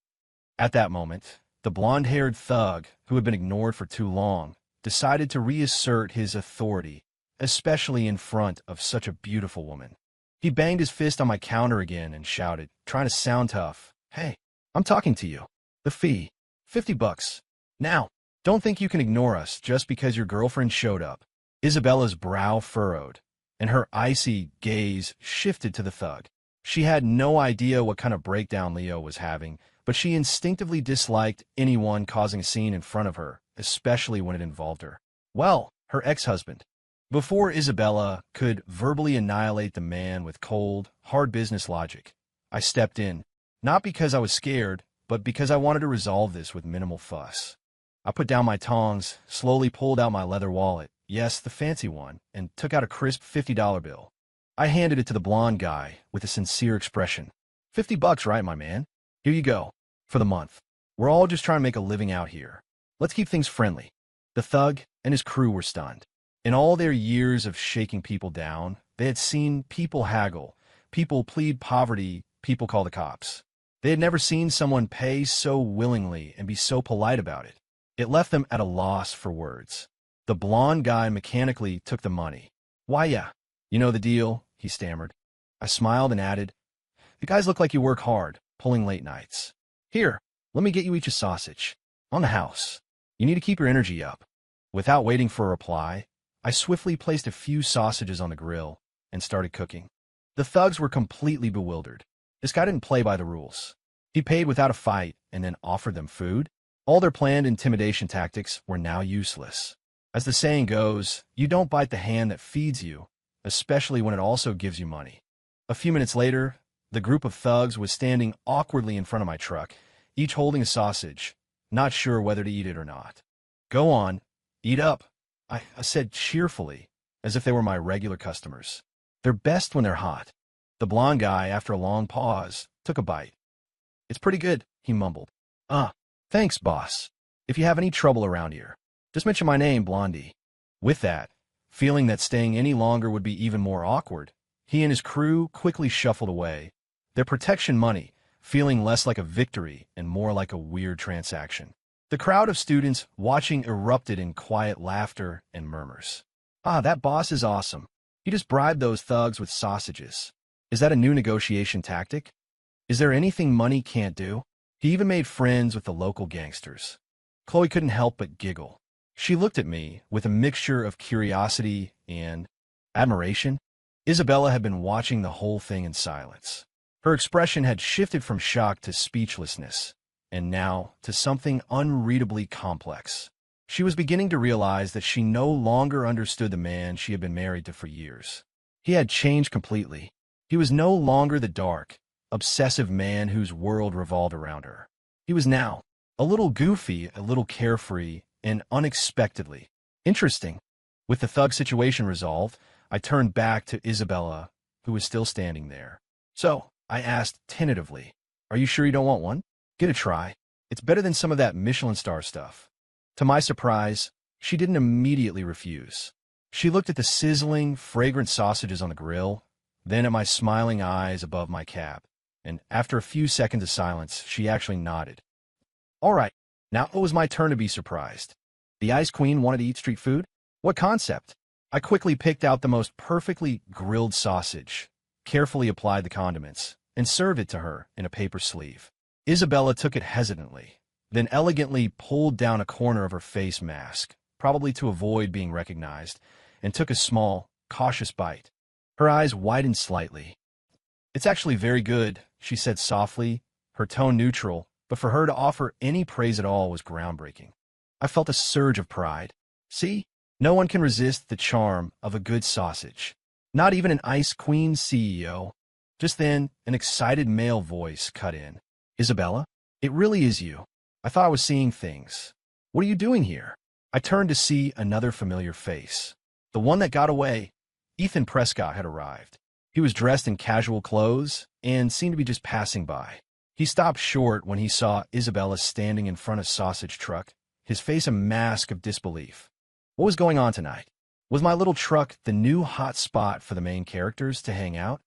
Speaker 1: At that moment, the blonde-haired thug, who had been ignored for too long, decided to reassert his authority, especially in front of such a beautiful woman. He banged his fist on my counter again and shouted, trying to sound tough, "Hey, I'm talking to you. The fee, $50. Now, don't think you can ignore us just because your girlfriend showed up." Isabella's brow furrowed, and her icy gaze shifted to the thug. She had no idea what kind of breakdown Leo was having, but she instinctively disliked anyone causing a scene in front of her, especially when it involved her. Well, her ex-husband. Before Isabella could verbally annihilate the man with cold, hard business logic, I stepped in, not because I was scared, but because I wanted to resolve this with minimal fuss. I put down my tongs, slowly pulled out my leather wallet, yes, the fancy one, and took out a crisp $50 bill. I handed it to the blonde guy with a sincere expression. $50, right, my man? Here you go, for the month. We're all just trying to make a living out here. Let's keep things friendly." The thug and his crew were stunned. In all their years of shaking people down, they had seen people haggle, people plead poverty, people call the cops. They had never seen someone pay so willingly and be so polite about it. It left them at a loss for words. The blonde guy mechanically took the money. "Why, yeah, you know the deal," he stammered. I smiled and added, "The guys look like you work hard, pulling late nights. Here, let me get you each a sausage. On the house. You need to keep your energy up." Without waiting for a reply, I swiftly placed a few sausages on the grill and started cooking. The thugs were completely bewildered. This guy didn't play by the rules. He paid without a fight and then offered them food. All their planned intimidation tactics were now useless. As the saying goes, you don't bite the hand that feeds you, especially when it also gives you money. A few minutes later, the group of thugs was standing awkwardly in front of my truck, each holding a sausage, not sure whether to eat it or not. "Go on, eat up," I said cheerfully, as if they were my regular customers. "They're best when they're hot." The blonde guy, after a long pause, took a bite. "It's pretty good," he mumbled. Thanks, boss. If you have any trouble around here, just mention my name, Blondie." With that, feeling that staying any longer would be even more awkward, he and his crew quickly shuffled away, their protection money feeling less like a victory and more like a weird transaction. The crowd of students watching erupted in quiet laughter and murmurs. That boss is awesome. He just bribed those thugs with sausages. Is that a new negotiation tactic? Is there anything money can't do?" He even made friends with the local gangsters. Chloe couldn't help but giggle. She looked at me with a mixture of curiosity and admiration. Isabella had been watching the whole thing in silence. Her expression had shifted from shock to speechlessness, and now to something unreadably complex. She was beginning to realize that she no longer understood the man she had been married to for years. He had changed completely. He was no longer the dark, obsessive man whose world revolved around her. He was now a little goofy, a little carefree, and unexpectedly interesting. With the thug situation resolved, I turned back to Isabella, who was still standing there. "So," I asked tentatively, "are you sure you don't want one? Get a try. It's better than some of that Michelin star stuff." To my surprise, she didn't immediately refuse. She looked at the sizzling, fragrant sausages on the grill, then at my smiling eyes above my cap, and after a few seconds of silence, she actually nodded. All right, now it was my turn to be surprised. The Ice Queen wanted to eat street food? What concept? I quickly picked out the most perfectly grilled sausage, carefully applied the condiments, and served it to her in a paper sleeve. Isabella took it hesitantly, then elegantly pulled down a corner of her face mask, probably to avoid being recognized, and took a small, cautious bite. Her eyes widened slightly. "It's actually very good," she said softly, her tone neutral, but for her to offer any praise at all was groundbreaking. I felt a surge of pride. See, no one can resist the charm of a good sausage. Not even an Ice Queen CEO. Just then, an excited male voice cut in. "Isabella, it really is you. I thought I was seeing things. What are you doing here?" I turned to see another familiar face. The one that got away. Ethan Prescott had arrived. He was dressed in casual clothes and seemed to be just passing by. He stopped short when he saw Isabella standing in front of Sausage Truck, his face a mask of disbelief. What was going on tonight? Was my little truck the new hot spot for the main characters to hang out?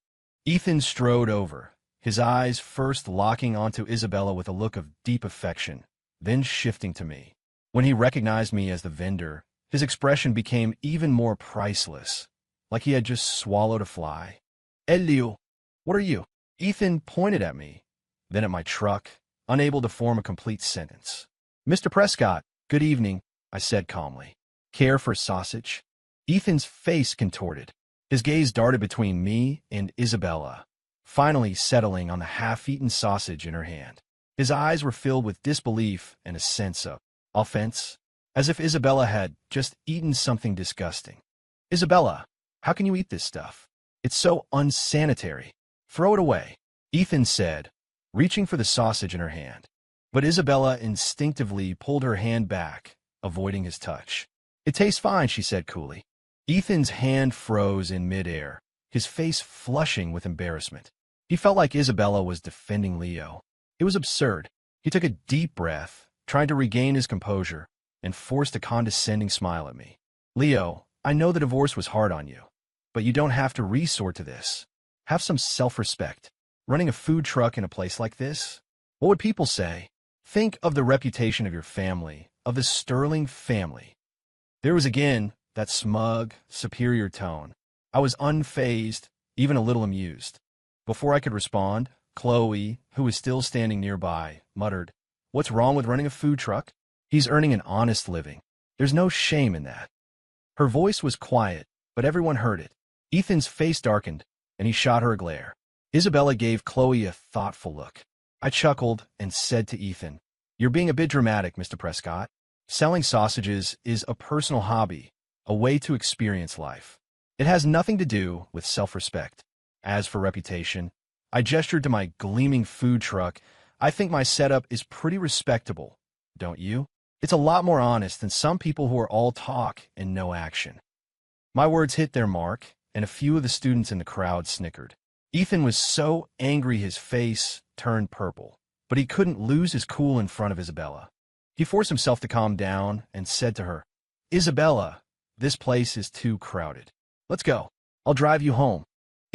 Speaker 1: Ethan strode over, his eyes first locking onto Isabella with a look of deep affection, then shifting to me. When he recognized me as the vendor, his expression became even more priceless, like he had just swallowed a fly. "Elio, what are you?" Ethan pointed at me, then at my truck, unable to form a complete sentence. "Mr. Prescott, good evening," I said calmly. "Care for sausage?" Ethan's face contorted. His gaze darted between me and Isabella, finally settling on the half-eaten sausage in her hand. His eyes were filled with disbelief and a sense of offense, as if Isabella had just eaten something disgusting. "Isabella, how can you eat this stuff? It's so unsanitary. Throw it away," Ethan said, reaching for the sausage in her hand. But Isabella instinctively pulled her hand back, avoiding his touch. "It tastes fine," she said coolly. Ethan's hand froze in midair, his face flushing with embarrassment. He felt like Isabella was defending Leo. It was absurd. He took a deep breath, trying to regain his composure, and forced a condescending smile at me. "Leo, I know the divorce was hard on you, but you don't have to resort to this. Have some self-respect. Running a food truck in a place like this? What would people say? Think of the reputation of your family, of the Sterling family." There was again that smug, superior tone. I was unfazed, even a little amused. Before I could respond, Chloe, who was still standing nearby, muttered, "What's wrong with running a food truck? He's earning an honest living. There's no shame in that." Her voice was quiet, but everyone heard it. Ethan's face darkened, and he shot her a glare. Isabella gave Chloe a thoughtful look. I chuckled and said to Ethan, "You're being a bit dramatic, Mr. Prescott. Selling sausages is a personal hobby, a way to experience life. It has nothing to do with self-respect. As for reputation," I gestured to my gleaming food truck, "I think my setup is pretty respectable, don't you? It's a lot more honest than some people who are all talk and no action." My words hit their mark, and a few of the students in the crowd snickered. Ethan was so angry his face turned purple, but he couldn't lose his cool in front of Isabella. He forced himself to calm down and said to her, "Isabella, this place is too crowded. Let's go. I'll drive you home."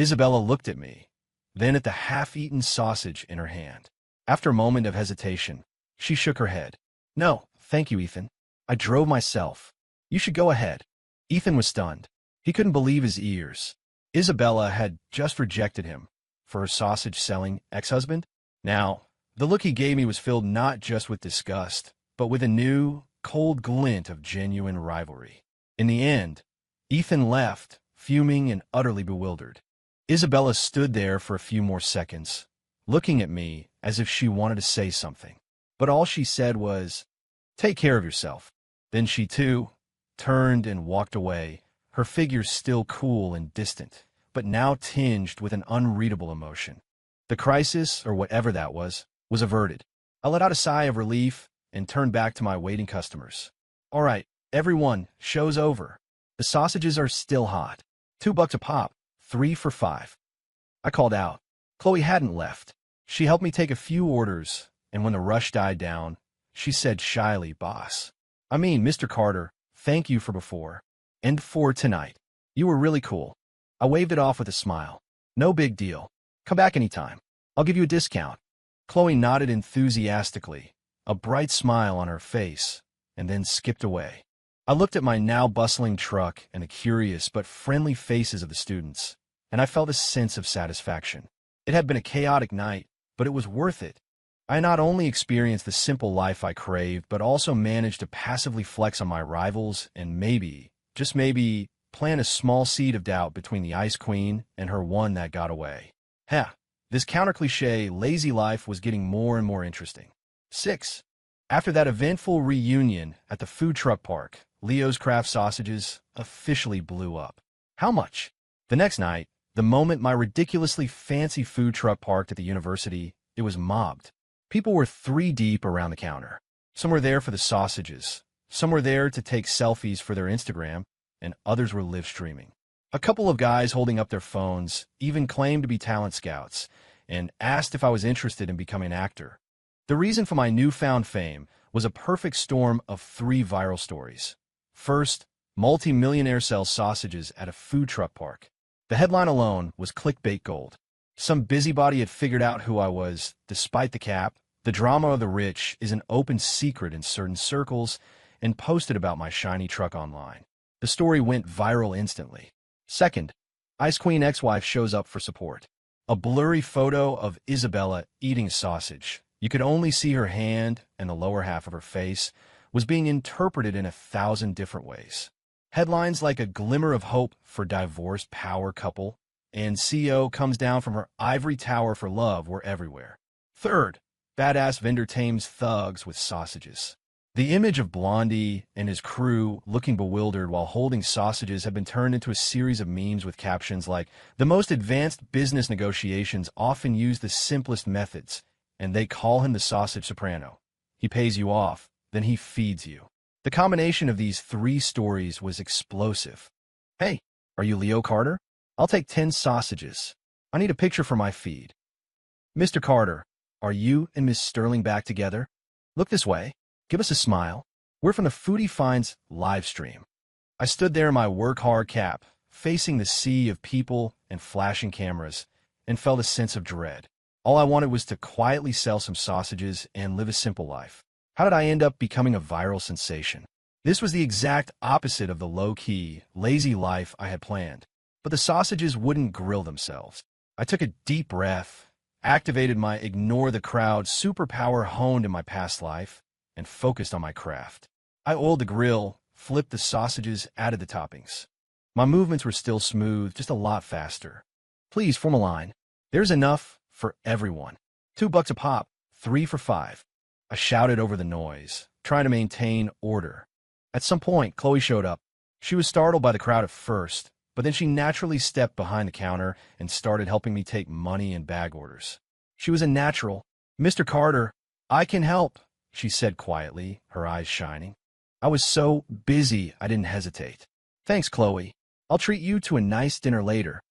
Speaker 1: Isabella looked at me, then at the half-eaten sausage in her hand. After a moment of hesitation, she shook her head. "No, thank you, Ethan. I drove myself. You should go ahead." Ethan was stunned. He couldn't believe his ears. Isabella had just rejected him for her sausage-selling ex-husband. Now, the look he gave me was filled not just with disgust, but with a new, cold glint of genuine rivalry. In the end, Ethan left, fuming and utterly bewildered. Isabella stood there for a few more seconds, looking at me as if she wanted to say something. But all she said was, "Take care of yourself." Then she, too, turned and walked away, her figure still cool and distant, but now tinged with an unreadable emotion. The crisis, or whatever that was averted. I let out a sigh of relief and turned back to my waiting customers. All right, everyone, show's over. The sausages are still hot. $2 a pop, 3 for 5. I called out. Chloe hadn't left. She helped me take a few orders, and when the rush died down, she said shyly, "Boss. I mean, Mr. Carter, thank you for before. And for tonight. You were really cool." I waved it off with a smile. "No big deal. Come back anytime. I'll give you a discount." Chloe nodded enthusiastically, a bright smile on her face, and then skipped away. I looked at my now bustling truck and the curious but friendly faces of the students, and I felt a sense of satisfaction. It had been a chaotic night, but it was worth it. I not only experienced the simple life I craved, but also managed to passively flex on my rivals and maybe, just maybe, plant a small seed of doubt between the Ice Queen and her one that got away. This counter-cliché lazy life was getting more and more interesting. 6. After that eventful reunion at the food truck park, Leo's Craft Sausages officially blew up. How much? The next night, the moment my ridiculously fancy food truck parked at the university, it was mobbed. People were 3 deep around the counter. Some were there for the sausages, some were there to take selfies for their Instagram, and others were live streaming. A couple of guys holding up their phones even claimed to be talent scouts and asked if I was interested in becoming an actor. The reason for my newfound fame was a perfect storm of 3 viral stories. First, multi-millionaire sells sausages at a food truck park. The headline alone was clickbait gold. Some busybody had figured out who I was, despite the cap. The drama of the rich is an open secret in certain circles, and posted about my shiny truck online. The story went viral instantly. Second, Ice Queen ex-wife shows up for support. A blurry photo of Isabella eating a sausage. You could only see her hand and the lower half of her face, was being interpreted in 1,000 different ways. Headlines like "A glimmer of hope for divorced power couple" and "CEO comes down from her ivory tower for love" were everywhere. Third, badass vendor tames thugs with sausages. The image of Blondie and his crew looking bewildered while holding sausages have been turned into a series of memes with captions like, "The most advanced business negotiations often use the simplest methods, and they call him the sausage soprano. He pays you off, then he feeds you." The combination of these 3 stories was explosive. "Hey, are you Leo Carter? I'll take 10 sausages. I need a picture for my feed." "Mr. Carter, are you and Miss Sterling back together? Look this way. Give us a smile. We're from the Foodie Finds live stream." I stood there in my work-hard cap, facing the sea of people and flashing cameras, and felt a sense of dread. All I wanted was to quietly sell some sausages and live a simple life. How did I end up becoming a viral sensation? This was the exact opposite of the low-key, lazy life I had planned. But the sausages wouldn't grill themselves. I took a deep breath, activated my ignore the crowd superpower honed in my past life, and focused on my craft. I oiled the grill, flipped the sausages, added the toppings. My movements were still smooth, just a lot faster. "Please form a line. There's enough for everyone. $2 a pop, 3 for 5. I shouted over the noise, trying to maintain order. At some point, Chloe showed up. She was startled by the crowd at first, but then she naturally stepped behind the counter and started helping me take money and bag orders. She was a natural. "Mr. Carter, I can help," she said quietly, her eyes shining. I was so busy I didn't hesitate. "Thanks, Chloe. I'll treat you to a nice dinner later."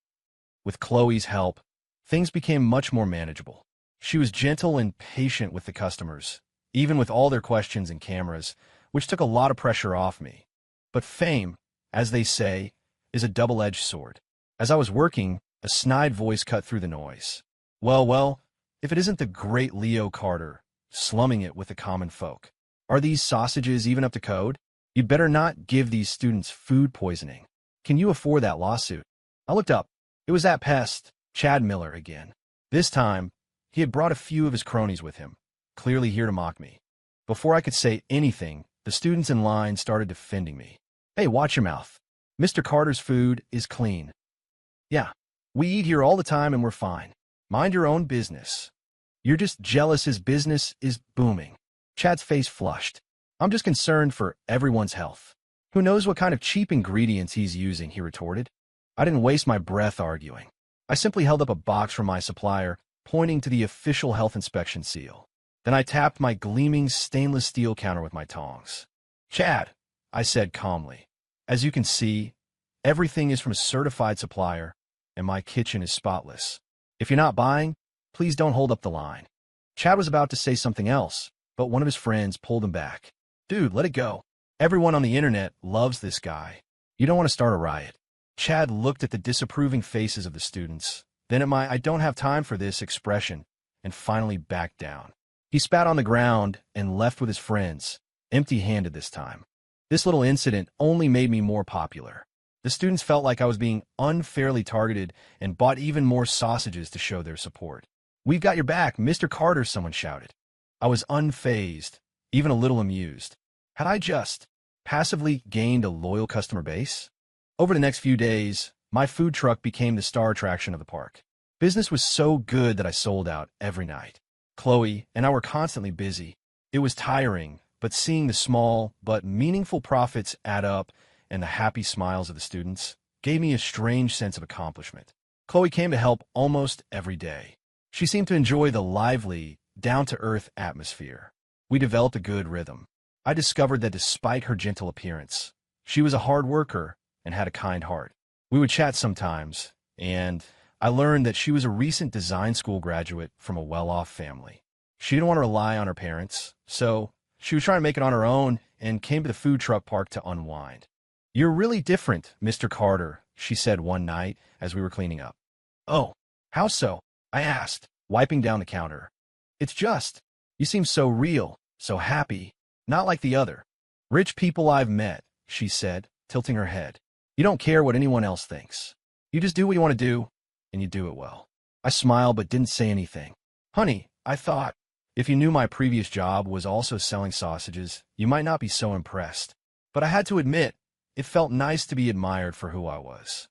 Speaker 1: With Chloe's help, things became much more manageable. She was gentle and patient with the customers, even with all their questions and cameras, which took a lot of pressure off me. But fame, as they say, is a double-edged sword. As I was working, a snide voice cut through the noise. Well, if it isn't the great Leo Carter, slumming it with the common folk. Are these sausages even up to code? You'd better not give these students food poisoning. Can you afford that lawsuit? I looked up. It was that pest, Chad Miller, again. This time, he had brought a few of his cronies with him, clearly here to mock me. Before I could say anything, the students in line started defending me. "Hey, watch your mouth. Mr. Carter's food is clean. Yeah, we eat here all the time and we're fine. Mind your own business. You're just jealous his business is booming." Chad's face flushed. I'm just concerned for everyone's health. Who knows what kind of cheap ingredients he's using, he retorted. I didn't waste my breath arguing. I simply held up a box from my supplier, pointing to the official health inspection seal. Then I tapped my gleaming stainless steel counter with my tongs. Chad, I said calmly, as you can see, everything is from a certified supplier, and my kitchen is spotless. If you're not buying, please don't hold up the line. Chad was about to say something else, but one of his friends pulled him back. Dude, let it go. Everyone on the internet loves this guy. You don't want to start a riot. Chad looked at the disapproving faces of the students, then at my "I don't have time for this" expression, and finally backed down. He spat on the ground and left with his friends, empty-handed this time. This little incident only made me more popular. The students felt like I was being unfairly targeted and bought even more sausages to show their support. "We've got your back, Mr. Carter," someone shouted. I was unfazed, even a little amused. Had I just passively gained a loyal customer base? Over the next few days, my food truck became the star attraction of the park. Business was so good that I sold out every night. Chloe and I were constantly busy. It was tiring, but seeing the small but meaningful profits add up and the happy smiles of the students gave me a strange sense of accomplishment. Chloe came to help almost every day. She seemed to enjoy the lively, down-to-earth atmosphere. We developed a good rhythm. I discovered that despite her gentle appearance, she was a hard worker and had a kind heart. We would chat sometimes, and I learned that she was a recent design school graduate from a well-off family. She didn't want to rely on her parents, so she was trying to make it on her own and came to the food truck park to unwind. "You're really different, Mr. Carter," she said one night as we were cleaning up. "Oh, how so?" I asked, wiping down the counter. "It's just, you seem so real, so happy, not like the other rich people I've met," she said, tilting her head. "You don't care what anyone else thinks. You just do what you want to do, and you do it well." I smiled but didn't say anything. "Honey, I thought, if you knew my previous job was also selling sausages, you might not be so impressed." But I had to admit, it felt nice to be admired for who I was.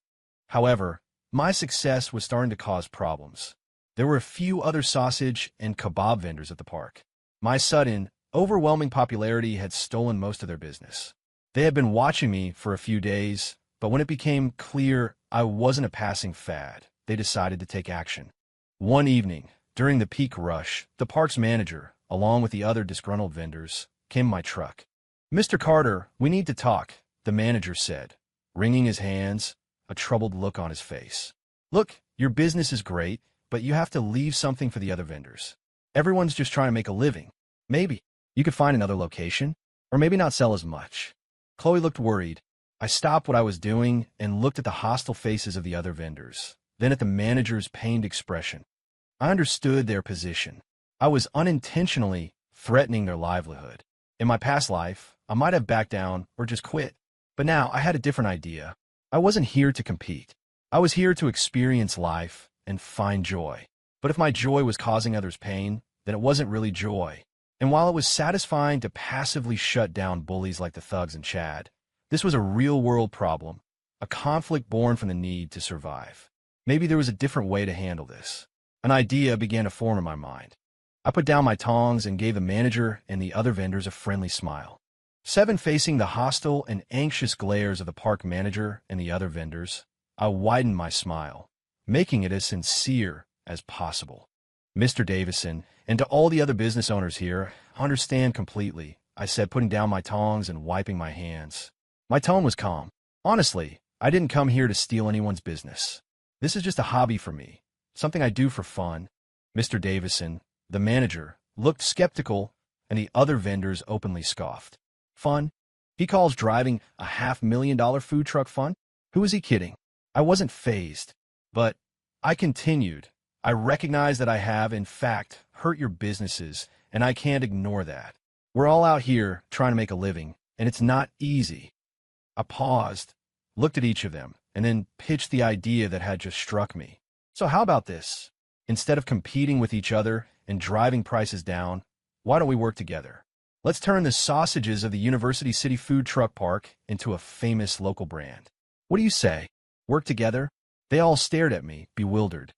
Speaker 1: However, my success was starting to cause problems. There were a few other sausage and kebab vendors at the park. My sudden, overwhelming popularity had stolen most of their business. They had been watching me for a few days, but when it became clear I wasn't a passing fad, they decided to take action. One evening, during the peak rush, the park's manager, along with the other disgruntled vendors, came to my truck. "Mr. Carter, we need to talk," the manager said, wringing his hands, a troubled look on his face. "Look, your business is great, but you have to leave something for the other vendors. Everyone's just trying to make a living. Maybe you could find another location, or maybe not sell as much." Chloe looked worried. I stopped what I was doing and looked at the hostile faces of the other vendors, then at the manager's pained expression. I understood their position. I was unintentionally threatening their livelihood. In my past life, I might have backed down or just quit. But now I had a different idea. I wasn't here to compete. I was here to experience life and find joy. But if my joy was causing others pain, then it wasn't really joy. And while it was satisfying to passively shut down bullies like the thugs and Chad, this was a real-world problem, a conflict born from the need to survive. Maybe there was a different way to handle this. An idea began to form in my mind. I put down my tongs and gave the manager and the other vendors a friendly smile. Facing the hostile and anxious glares of the park manager and the other vendors, I widened my smile, making it as sincere as possible. "Mr. Davison, and to all the other business owners here, I understand completely," I said, putting down my tongs and wiping my hands. My tone was calm. "Honestly, I didn't come here to steal anyone's business. This is just a hobby for me, something I do for fun." Mr. Davison, the manager, looked skeptical, and the other vendors openly scoffed. "Fun? He calls driving a $500,000 food truck fun? Who is he kidding?" I wasn't fazed, but I continued. "I recognize that I have, in fact, hurt your businesses, and I can't ignore that. We're all out here trying to make a living, and it's not easy." I paused, looked at each of them, and then pitched the idea that had just struck me. "So how about this? Instead of competing with each other and driving prices down, why don't we work together? Let's turn the sausages of the University City Food Truck Park into a famous local brand. What do you say? Work together?" They all stared at me, bewildered.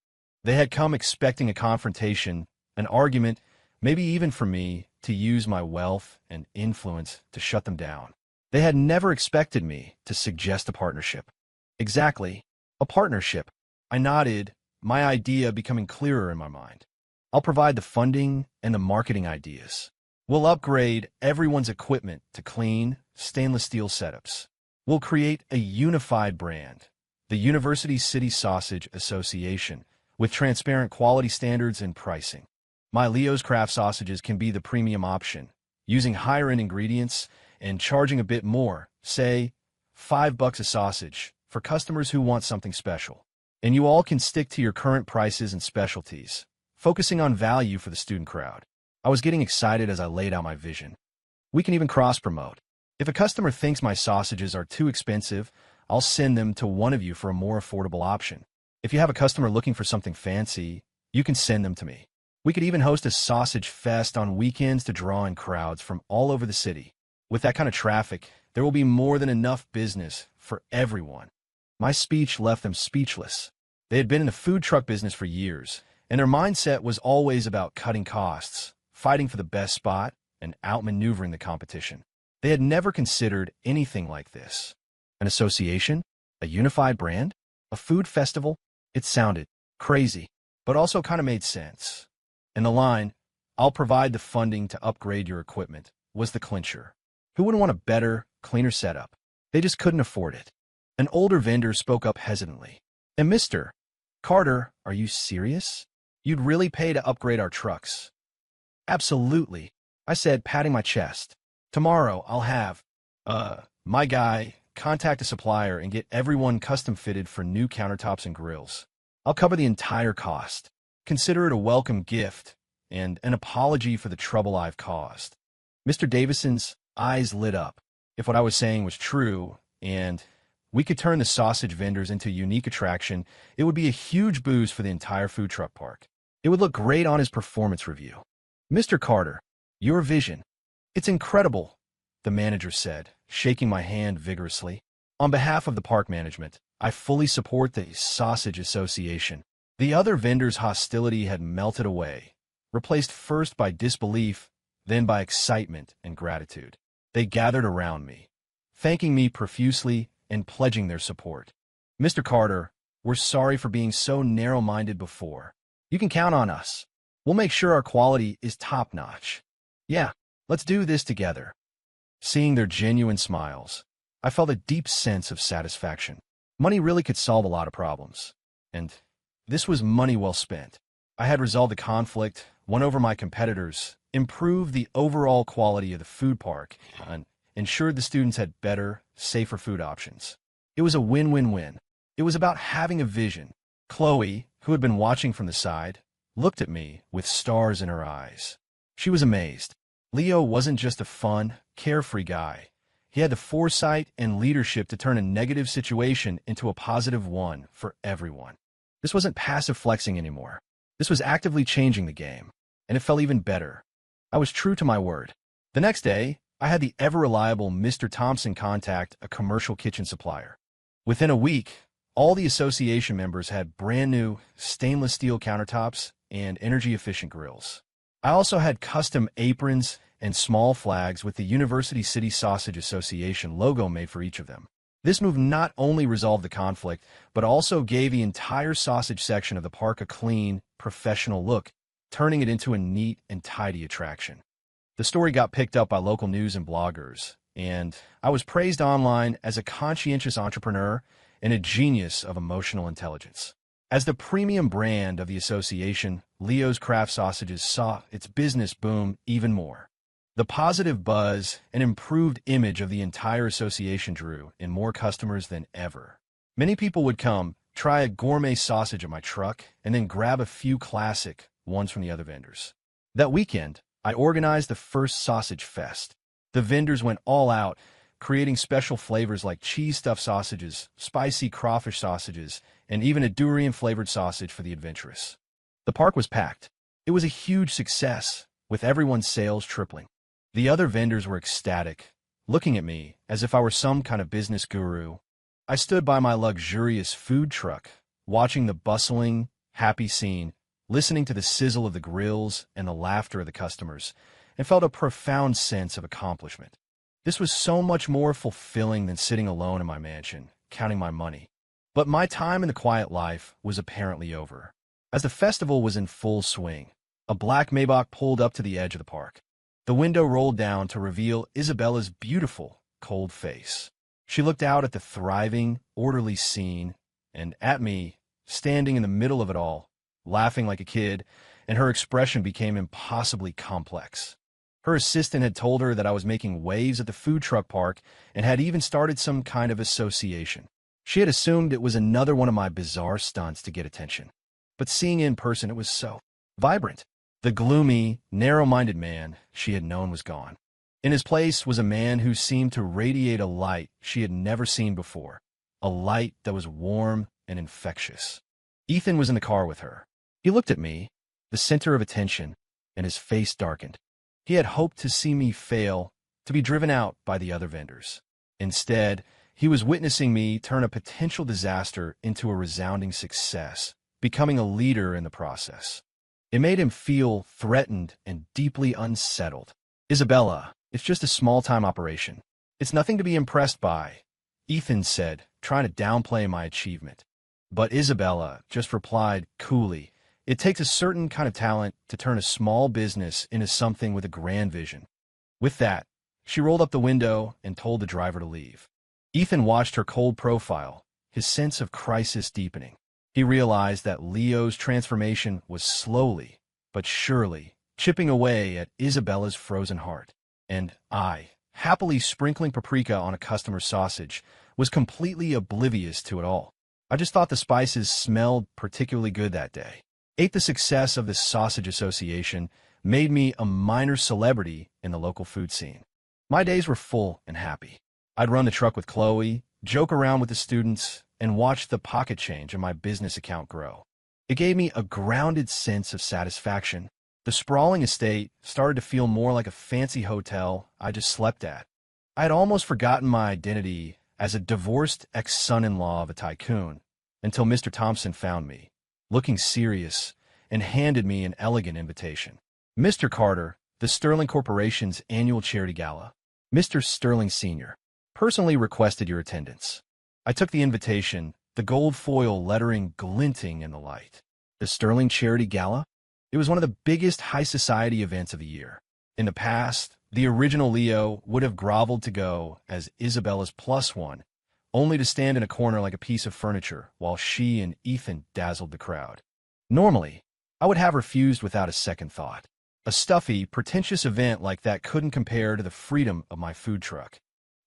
Speaker 1: They had come expecting a confrontation, an argument, maybe even for me to use my wealth and influence to shut them down. They had never expected me to suggest a partnership. Exactly, a partnership. I nodded, my idea becoming clearer in my mind. I'll provide the funding and the marketing ideas. We'll upgrade everyone's equipment to clean, stainless steel setups. We'll create a unified brand, the University City Sausage Association, with transparent quality standards and pricing. My Leo's Craft sausages can be the premium option, using higher-end ingredients and charging a bit more, say $5 a sausage, for customers who want something special. And you all can stick to your current prices and specialties, focusing on value for the student crowd. I was getting excited as I laid out my vision. We can even cross-promote. If a customer thinks my sausages are too expensive, I'll send them to one of you for a more affordable option. If you have a customer looking for something fancy, you can send them to me. We could even host a sausage fest on weekends to draw in crowds from all over the city. With that kind of traffic, there will be more than enough business for everyone. My speech left them speechless. They had been in the food truck business for years, and their mindset was always about cutting costs, fighting for the best spot, and outmaneuvering the competition. They had never considered anything like this. An association? A unified brand? A food festival? It sounded crazy, but also kind of made sense. And the line, "I'll provide the funding to upgrade your equipment," was the clincher. Who wouldn't want a better, cleaner setup? They just couldn't afford it. An older vendor spoke up hesitantly. "And Mr. Carter, are you serious? You'd really pay to upgrade our trucks?" "Absolutely," I said, patting my chest. "Tomorrow I'll have, my guy contact a supplier and get everyone custom fitted for new countertops and grills. I'll cover the entire cost. Consider it a welcome gift and an apology for the trouble I've caused." Mr. Davison's eyes lit up. If what I was saying was true, and we could turn the sausage vendors into a unique attraction, it would be a huge boost for the entire food truck park. It would look great on his performance review. "Mr. Carter, your vision. It's incredible," the manager said, shaking my hand vigorously. "On behalf of the park management, I fully support the Sausage Association." The other vendors' hostility had melted away, replaced first by disbelief, then by excitement and gratitude. They gathered around me, thanking me profusely and pledging their support. "Mr. Carter, we're sorry for being so narrow-minded before. You can count on us. We'll make sure our quality is top-notch. Yeah, let's do this together." Seeing their genuine smiles, I felt a deep sense of satisfaction. Money really could solve a lot of problems, and this was money well spent. I had resolved the conflict, won over my competitors, improved the overall quality of the food park, and ensured the students had better, safer food options. It was a win-win-win. It was about having a vision. Chloe, who had been watching from the side, looked at me with stars in her eyes. She was amazed. Leo wasn't just a fun, carefree guy. He had the foresight and leadership to turn a negative situation into a positive one for everyone. This wasn't passive flexing anymore. This was actively changing the game, and it felt even better. I was true to my word. The next day, I had the ever-reliable Mr. Thompson contact a commercial kitchen supplier. Within a week, all the association members had brand-new stainless steel countertops and energy-efficient grills. I also had custom aprons and small flags with the University City Sausage Association logo made for each of them. This move not only resolved the conflict, but also gave the entire sausage section of the park a clean, professional look, turning it into a neat and tidy attraction. The story got picked up by local news and bloggers, and I was praised online as a conscientious entrepreneur and a genius of emotional intelligence. As the premium brand of the association, Leo's Craft Sausages saw its business boom even more. The positive buzz and improved image of the entire association drew in more customers than ever. Many people would come, try a gourmet sausage at my truck, and then grab a few classic ones from the other vendors. That weekend, I organized the first Sausage Fest. The vendors went all out, creating special flavors like cheese-stuffed sausages, spicy crawfish sausages, and even a durian-flavored sausage for the adventurous. The park was packed. It was a huge success, with everyone's sales tripling. The other vendors were ecstatic, looking at me as if I were some kind of business guru. I stood by my luxurious food truck, watching the bustling, happy scene, listening to the sizzle of the grills and the laughter of the customers, and felt a profound sense of accomplishment. This was so much more fulfilling than sitting alone in my mansion, counting my money. But my time in the quiet life was apparently over. As the festival was in full swing, a black Maybach pulled up to the edge of the park. The window rolled down to reveal Isabella's beautiful, cold face. She looked out at the thriving, orderly scene, and at me, standing in the middle of it all, laughing like a kid, and her expression became impossibly complex. Her assistant had told her that I was making waves at the food truck park and had even started some kind of association. She had assumed it was another one of my bizarre stunts to get attention. But seeing it in person, it was so vibrant. The gloomy, narrow-minded man she had known was gone. In his place was a man who seemed to radiate a light she had never seen before, a light that was warm and infectious. Ethan was in the car with her. He looked at me, the center of attention, and his face darkened. He had hoped to see me fail, to be driven out by the other vendors. Instead, he was witnessing me turn a potential disaster into a resounding success, becoming a leader in the process. It made him feel threatened and deeply unsettled. Isabella, it's just a small-time operation. It's nothing to be impressed by, Ethan said, trying to downplay my achievement. But Isabella just replied coolly, it takes a certain kind of talent to turn a small business into something with a grand vision. With that, she rolled up the window and told the driver to leave. Ethan watched her cold profile, his sense of crisis deepening. He realized that Leo's transformation was slowly, but surely, chipping away at Isabella's frozen heart. And I, happily sprinkling paprika on a customer's sausage, was completely oblivious to it all. I just thought the spices smelled particularly good that day. The success of the sausage association made me a minor celebrity in the local food scene. My days were full and happy. I'd run the truck with Chloe, joke around with the students, and watch the pocket change in my business account grow. It gave me a grounded sense of satisfaction. The sprawling estate started to feel more like a fancy hotel I just slept at. I had almost forgotten my identity as a divorced ex-son-in-law of a tycoon until Mr. Thompson found me, looking serious, and handed me an elegant invitation. Mr. Carter, the Sterling Corporation's annual charity gala. Mr. Sterling Sr. personally requested your attendance. I took the invitation, the gold foil lettering glinting in the light. The Sterling Charity Gala? It was one of the biggest high society events of the year. In the past, the original Leo would have groveled to go as Isabella's plus one, only to stand in a corner like a piece of furniture while she and Ethan dazzled the crowd. Normally, I would have refused without a second thought. A stuffy, pretentious event like that couldn't compare to the freedom of my food truck.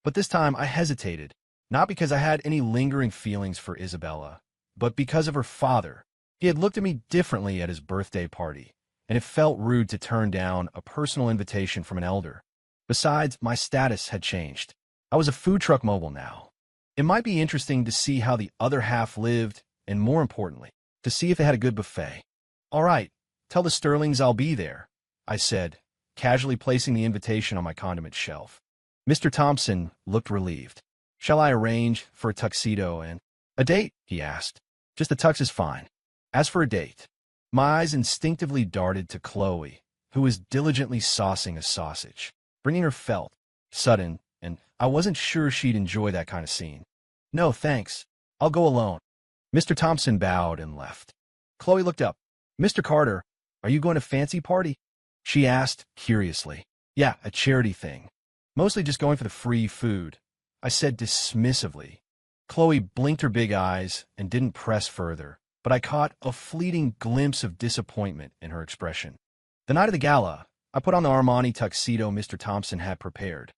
Speaker 1: But this time I hesitated, not because I had any lingering feelings for Isabella, but because of her father. He had looked at me differently at his birthday party, and it felt rude to turn down a personal invitation from an elder. Besides, my status had changed. I was a food truck mogul now. It might be interesting to see how the other half lived, and more importantly, to see if they had a good buffet. All right, tell the Sterlings I'll be there, I said, casually placing the invitation on my condiment shelf. Mr. Thompson looked relieved. Shall I arrange for a tuxedo and a date? He asked. Just a tux is fine. As for a date, my eyes instinctively darted to Chloe, who was diligently saucing a sausage, bringing her felt, sudden, and I wasn't sure she'd enjoy that kind of scene. No, thanks. I'll go alone. Mr. Thompson bowed and left. Chloe looked up. Mr. Carter, are you going to fancy party? She asked curiously. Yeah, a charity thing. Mostly just going for the free food, I said dismissively. Chloe blinked her big eyes and didn't press further, but I caught a fleeting glimpse of disappointment in her expression. The night of the gala, I put on the Armani tuxedo Mr. Thompson had prepared.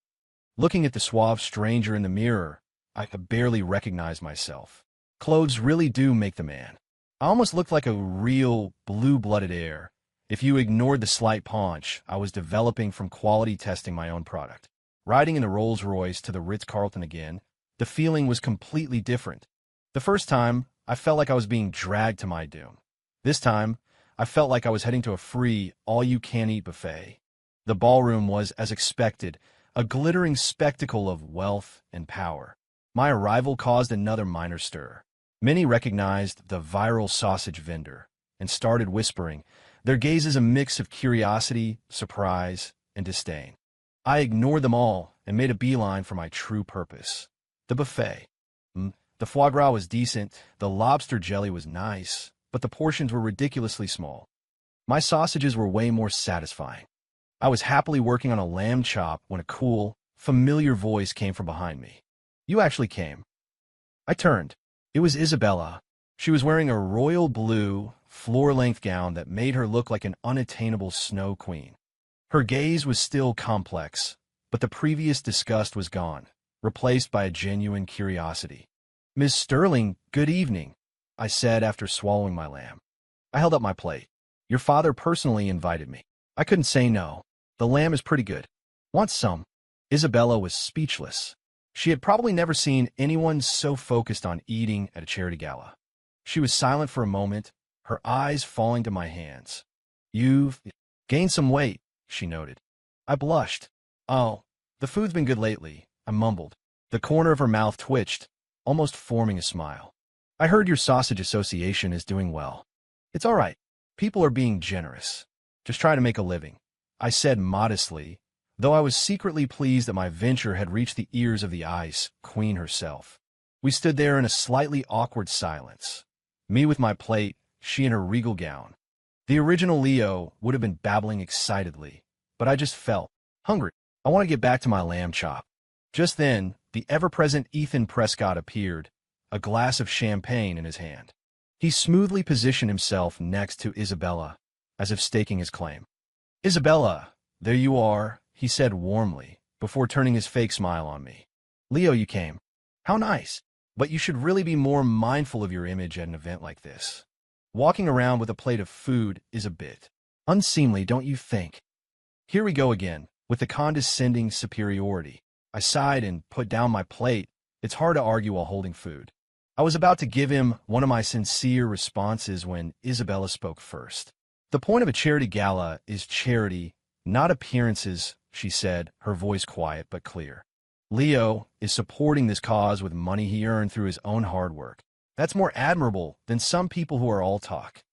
Speaker 1: Looking at the suave stranger in the mirror, I could barely recognize myself. Clothes really do make the man. I almost looked like a real blue-blooded heir, if you ignored the slight paunch I was developing from quality testing my own product. Riding in the Rolls-Royce to the Ritz-Carlton again, the feeling was completely different. The first time, I felt like I was being dragged to my doom. This time, I felt like I was heading to a free, all-you-can-eat buffet. The ballroom was, as expected, a glittering spectacle of wealth and power. My arrival caused another minor stir. Many recognized the viral sausage vendor and started whispering, their gazes a mix of curiosity, surprise, and disdain. I ignored them all and made a beeline for my true purpose. The buffet. The foie gras was decent, the lobster jelly was nice, but the portions were ridiculously small. My sausages were way more satisfying. I was happily working on a lamb chop when a cool, familiar voice came from behind me. "You actually came." I turned. It was Isabella. She was wearing a royal blue, floor-length gown that made her look like an unattainable snow queen. Her gaze was still complex, but the previous disgust was gone, replaced by a genuine curiosity. "Miss Sterling, good evening," I said after swallowing my lamb. I held up my plate. "Your father personally invited me. I couldn't say no. The lamb is pretty good. Want some?" Isabella was speechless. She had probably never seen anyone so focused on eating at a charity gala. She was silent for a moment, her eyes falling to my hands. "You've gained some weight," she noted. I blushed. "Oh, the food's been good lately," I mumbled. The corner of her mouth twitched, almost forming a smile. "I heard your sausage association is doing well." "It's all right. People are being generous. Just try to make a living," I said modestly, though I was secretly pleased that my venture had reached the ears of the ice queen herself. We stood there in a slightly awkward silence. Me with my plate, she in her regal gown. The original Leo would have been babbling excitedly, but I just felt hungry. I want to get back to my lamb chop. Just then, the ever-present Ethan Prescott appeared, a glass of champagne in his hand. He smoothly positioned himself next to Isabella, as if staking his claim. "Isabella, there you are," he said warmly, before turning his fake smile on me. "Leo, you came. How nice. But you should really be more mindful of your image at an event like this. Walking around with a plate of food is a bit unseemly, don't you think?" Here we go again, with the condescending superiority. I sighed and put down my plate. It's hard to argue while holding food. I was about to give him one of my sincere responses when Isabella spoke first. "The point of a charity gala is charity, not appearances," she said, her voice quiet but clear. "Leo is supporting this cause with money he earned through his own hard work. That's more admirable than some people who are all talk."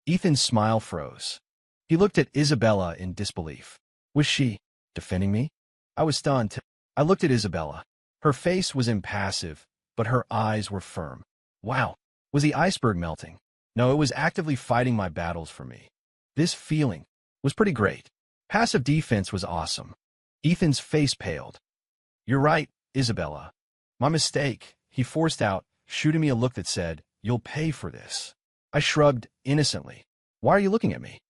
Speaker 1: Ethan's smile froze. He looked at Isabella in disbelief. Was she defending me? I was stunned. I looked at Isabella. Her face was impassive, but her eyes were firm. Wow, was the iceberg melting? No, it was actively fighting my battles for me. This feeling was pretty great. Passive defense was awesome. Ethan's face paled. "You're right, Isabella. My mistake," he forced out, shooting me a look that said, "You'll pay for this." I shrugged innocently. "Why are you looking at me?"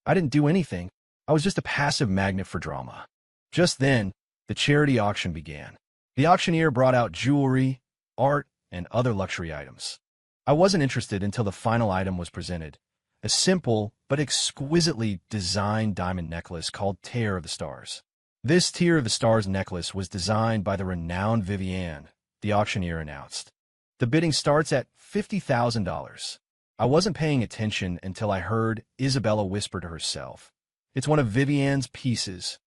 Speaker 1: "I didn't do anything. I was just a passive magnet for drama." Just then, the charity auction began. The auctioneer brought out jewelry, art, and other luxury items. I wasn't interested until the final item was presented, a simple but exquisitely designed diamond necklace called Tear of the Stars. This Tear of the Stars necklace was designed by the renowned Vivienne, the auctioneer announced. The bidding starts at $50,000. I wasn't paying attention until I heard Isabella whisper to herself, "It's one of Vivienne's pieces."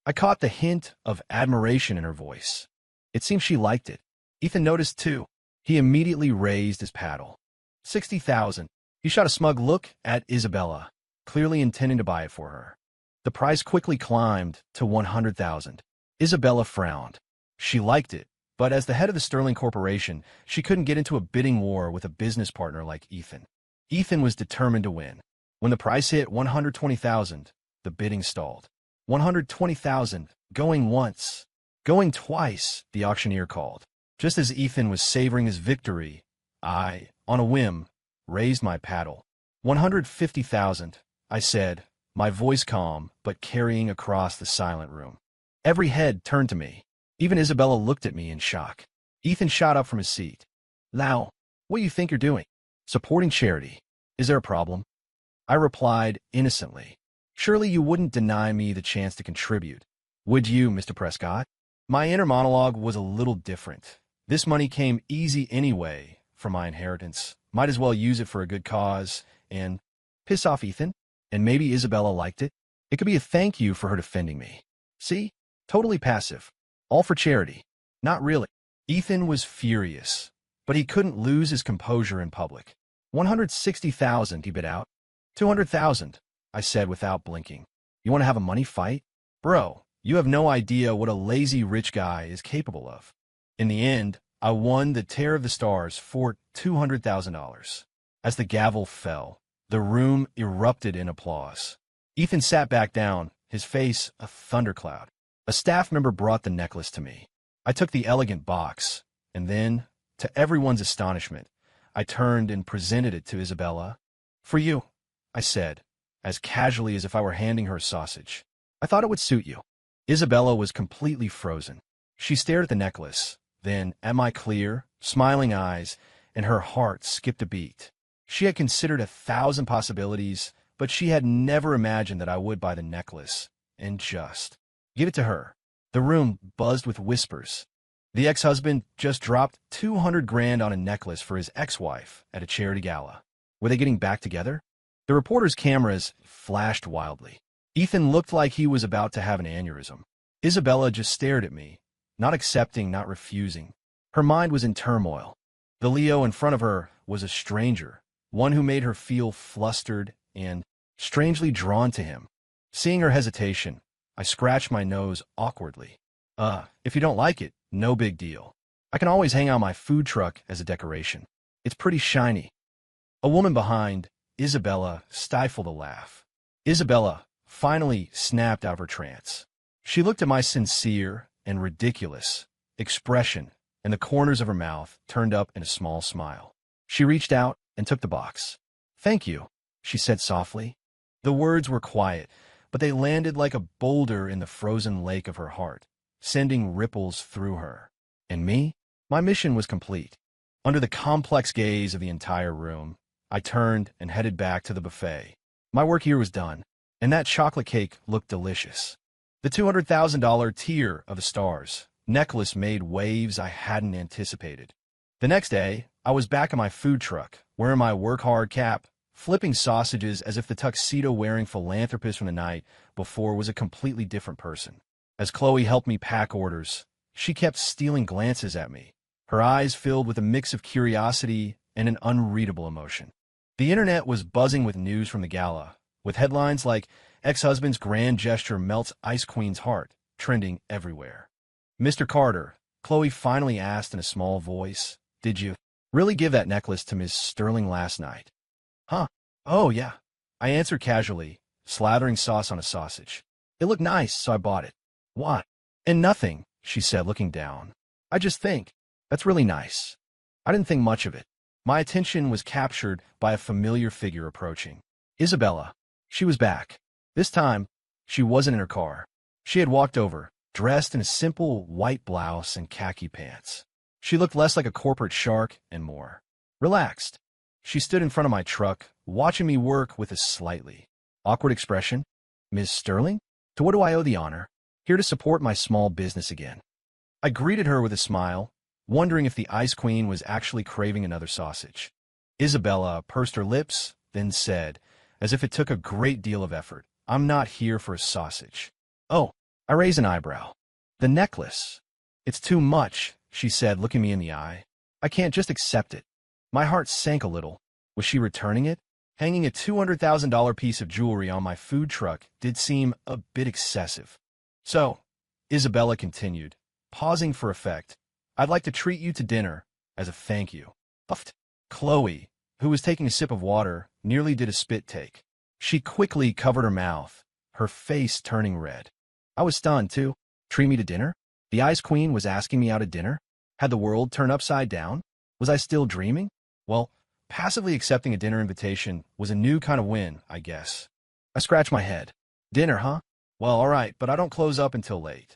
Speaker 1: I caught the hint of admiration in her voice. It seemed she liked it. Ethan noticed too. He immediately raised his paddle. 60,000. He shot a smug look at Isabella, clearly intending to buy it for her. The price quickly climbed to 100,000. Isabella frowned. She liked it, but as the head of the Sterling Corporation, she couldn't get into a bidding war with a business partner like Ethan. Ethan was determined to win. When the price hit 120,000, the bidding stalled. 120,000, going once, going twice, the auctioneer called. Just as Ethan was savoring his victory, I, on a whim, raised my paddle. 150,000, I said, my voice calm but carrying across the silent room. Every head turned to me. Even Isabella looked at me in shock. Ethan shot up from his seat. "Now, what do you think you're doing? Supporting charity. Is there a problem?" I replied innocently. "Surely you wouldn't deny me the chance to contribute. Would you, Mr. Prescott?" My inner monologue was a little different. This money came easy anyway from my inheritance. Might as well use it for a good cause and piss off Ethan. And maybe Isabella liked it. It could be a thank you for her defending me. See? Totally passive. All for charity. Not really. Ethan was furious, but he couldn't lose his composure in public. 160,000, he bid out. 200,000, I said without blinking. You want to have a money fight? Bro, you have no idea what a lazy rich guy is capable of. In the end, I won the Tear of the Stars for $200,000. As the gavel fell, the room erupted in applause. Ethan sat back down, his face a thundercloud. A staff member brought the necklace to me. I took the elegant box, and then, to everyone's astonishment, I turned and presented it to Isabella. For you, I said, as casually as if I were handing her a sausage. I thought it would suit you. Isabella was completely frozen. She stared at the necklace, then at my clear, smiling eyes, and her heart skipped a beat. She had considered 1,000 possibilities, but she had never imagined that I would buy the necklace and just give it to her. The room buzzed with whispers. The ex-husband just dropped 200 grand on a necklace for his ex-wife at a charity gala. Were they getting back together? The reporter's cameras flashed wildly. Ethan looked like he was about to have an aneurysm. Isabella just stared at me, not accepting, not refusing. Her mind was in turmoil. The Leo in front of her was a stranger, one who made her feel flustered and strangely drawn to him. Seeing her hesitation, I scratched my nose awkwardly. If you don't like it, no big deal. I can always hang out my food truck as a decoration. It's pretty shiny. A woman behind Isabella stifled a laugh. Isabella finally snapped out of her trance. She looked at my sincere and ridiculous expression, and the corners of her mouth turned up in a small smile. She reached out and took the box. "Thank you," she said softly. The words were quiet, but they landed like a boulder in the frozen lake of her heart, sending ripples through her. And me? My mission was complete. Under the complex gaze of the entire room, I turned and headed back to the buffet. My work here was done, and that chocolate cake looked delicious. The $200,000 Tier of the Stars necklace made waves I hadn't anticipated. The next day, I was back in my food truck, wearing my work-hard cap, flipping sausages as if the tuxedo-wearing philanthropist from the night before was a completely different person. As Chloe helped me pack orders, she kept stealing glances at me, her eyes filled with a mix of curiosity and an unreadable emotion. The internet was buzzing with news from the gala, with headlines like "Ex-husband's grand gesture melts Ice Queen's heart" trending everywhere. "Mr. Carter," Chloe finally asked in a small voice, "did you really give that necklace to Miss Sterling last night?" "Huh? Oh, yeah," I answered casually, slathering sauce on a sausage. "It looked nice, so I bought it." "What?" "And nothing," she said, looking down. "I just think that's really nice." I didn't think much of it. My attention was captured by a familiar figure approaching. Isabella. She was back. This time, she wasn't in her car. She had walked over, dressed in a simple white blouse and khaki pants. She looked less like a corporate shark and more relaxed. She stood in front of my truck, watching me work with a slightly awkward expression. "Ms. Sterling? To what do I owe the honor?" "Here to support my small business again." I greeted her with a smile, wondering if the Ice Queen was actually craving another sausage. Isabella pursed her lips, then said, as if it took a great deal of effort, "I'm not here for a sausage." "Oh," I raised an eyebrow. "The necklace." "It's too much," she said, looking me in the eye. "I can't just accept it." My heart sank a little. Was she returning it? Hanging a $200,000 piece of jewelry on my food truck did seem a bit excessive. "So," Isabella continued, pausing for effect, "I'd like to treat you to dinner as a thank you." Puffed. Chloe, who was taking a sip of water, nearly did a spit take. She quickly covered her mouth, her face turning red. I was stunned, too. Treat me to dinner? The Ice Queen was asking me out to dinner? Had the world turned upside down? Was I still dreaming? Well, passively accepting a dinner invitation was a new kind of win, I guess. I scratched my head. "Dinner, huh? Well, all right, but I don't close up until late."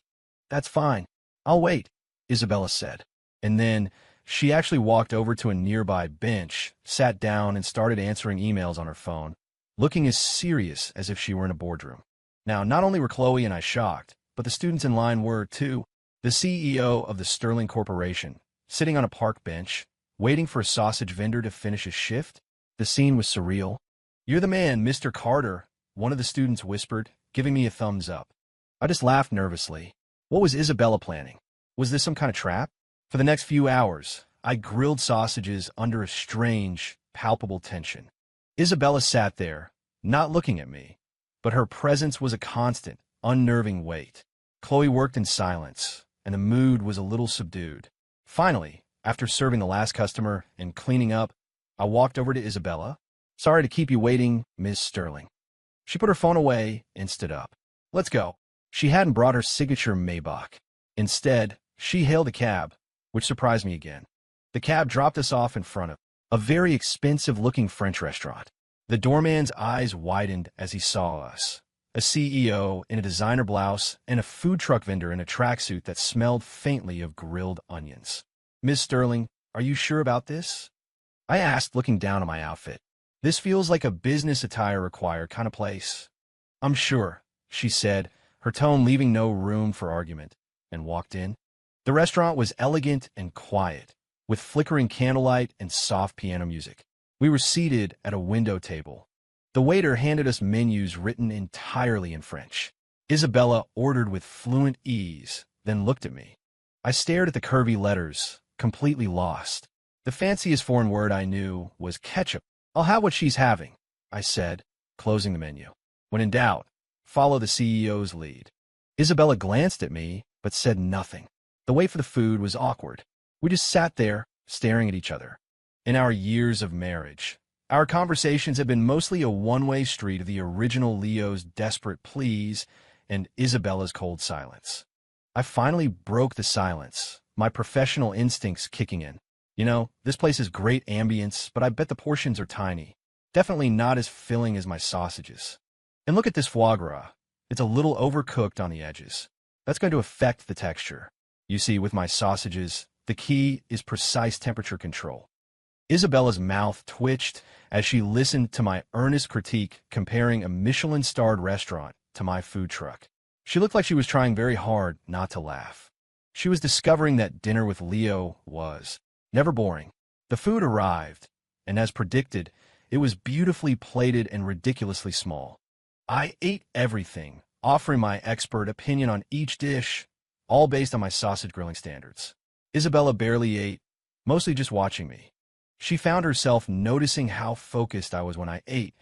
Speaker 1: "That's fine. I'll wait," Isabella said. And then she actually walked over to a nearby bench, sat down, and started answering emails on her phone, looking as serious as if she were in a boardroom. Now, not only were Chloe and I shocked, but the students in line were, too. The CEO of the Sterling Corporation, sitting on a park bench, waiting for a sausage vendor to finish his shift. The scene was surreal. "You're the man, Mr. Carter," one of the students whispered, giving me a thumbs up. I just laughed nervously. What was Isabella planning? Was this some kind of trap? For the next few hours, I grilled sausages under a strange, palpable tension. Isabella sat there, not looking at me, but her presence was a constant, unnerving weight. Chloe worked in silence, and the mood was a little subdued. Finally, after serving the last customer and cleaning up, I walked over to Isabella. "Sorry to keep you waiting, Miss Sterling." She put her phone away and stood up. "Let's go." She hadn't brought her signature Maybach. Instead, she hailed a cab, which surprised me again. The cab dropped us off in front of a very expensive-looking French restaurant. The doorman's eyes widened as he saw us. A CEO in a designer blouse and a food truck vendor in a tracksuit that smelled faintly of grilled onions. "Miss Sterling, are you sure about this?" I asked, looking down at my outfit. "This feels like a business attire required kind of place." "I'm sure," she said, her tone leaving no room for argument, and walked in. The restaurant was elegant and quiet, with flickering candlelight and soft piano music. We were seated at a window table. The waiter handed us menus written entirely in French. Isabella ordered with fluent ease, then looked at me. I stared at the curvy letters, completely lost. The fanciest foreign word I knew was ketchup. "I'll have what she's having," I said, closing the menu. "When in doubt, follow the CEO's lead." Isabella glanced at me, but said nothing. The wait for the food was awkward. We just sat there, staring at each other. In our years of marriage, our conversations had been mostly a one-way street of the original Leo's desperate pleas and Isabella's cold silence. I finally broke the silence, my professional instincts kicking in. "You know, this place has great ambience, but I bet the portions are tiny. Definitely not as filling as my sausages. And look at this foie gras. It's a little overcooked on the edges. That's going to affect the texture. You see, with my sausages, the key is precise temperature control." Isabella's mouth twitched as she listened to my earnest critique comparing a Michelin-starred restaurant to my food truck. She looked like she was trying very hard not to laugh. She was discovering that dinner with Leo was never boring. The food arrived, and as predicted, it was beautifully plated and ridiculously small. I ate everything, offering my expert opinion on each dish, all based on my sausage grilling standards. Isabella barely ate, mostly just watching me. She found herself noticing how focused I was when I ate.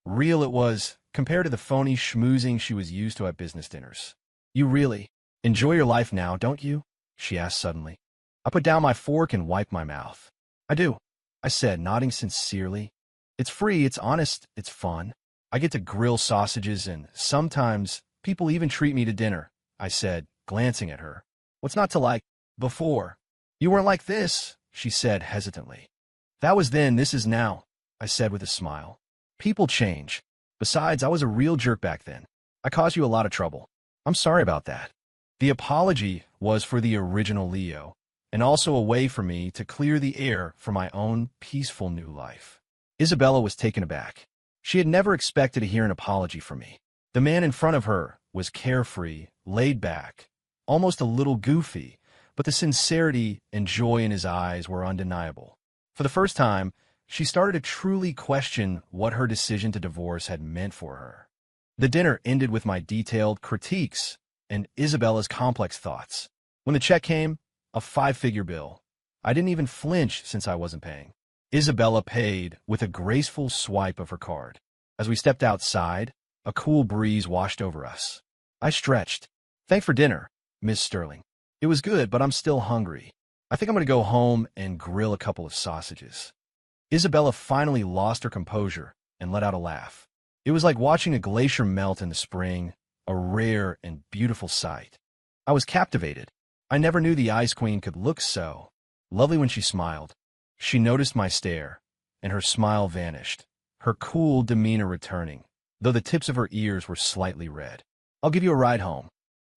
Speaker 1: Real it was, compared to the phony schmoozing she was used to at business dinners. "You really enjoy your life now, don't you?" she asked suddenly. I put down my fork and wiped my mouth. "I do," I said, nodding sincerely. "It's free, it's honest, it's fun. I get to grill sausages, and sometimes people even treat me to dinner," I said, glancing at her. "What's not to like? Before, you weren't like this," she said hesitantly. "That was then, this is now," I said with a smile. "People change. Besides, I was a real jerk back then. I caused you a lot of trouble. I'm sorry about that." The apology was for the original Leo, and also a way for me to clear the air for my own peaceful new life. Isabella was taken aback. She had never expected to hear an apology from me. The man in front of her was carefree, laid back, almost a little goofy, but the sincerity and joy in his eyes were undeniable. For the first time, she started to truly question what her decision to divorce had meant for her. The dinner ended with my detailed critiques and Isabella's complex thoughts. When the check came, a 5-figure bill. I didn't even flinch since I wasn't paying. Isabella paid with a graceful swipe of her card. As we stepped outside, a cool breeze washed over us. I stretched. "Thanks for dinner, Miss Sterling. It was good, but I'm still hungry. I think I'm going to go home and grill a couple of sausages." Isabella finally lost her composure and let out a laugh. It was like watching a glacier melt in the spring, a rare and beautiful sight. I was captivated. I never knew the Ice Queen could look so lovely when she smiled. She noticed my stare, and her smile vanished, her cool demeanor returning, though the tips of her ears were slightly red. "I'll give you a ride home."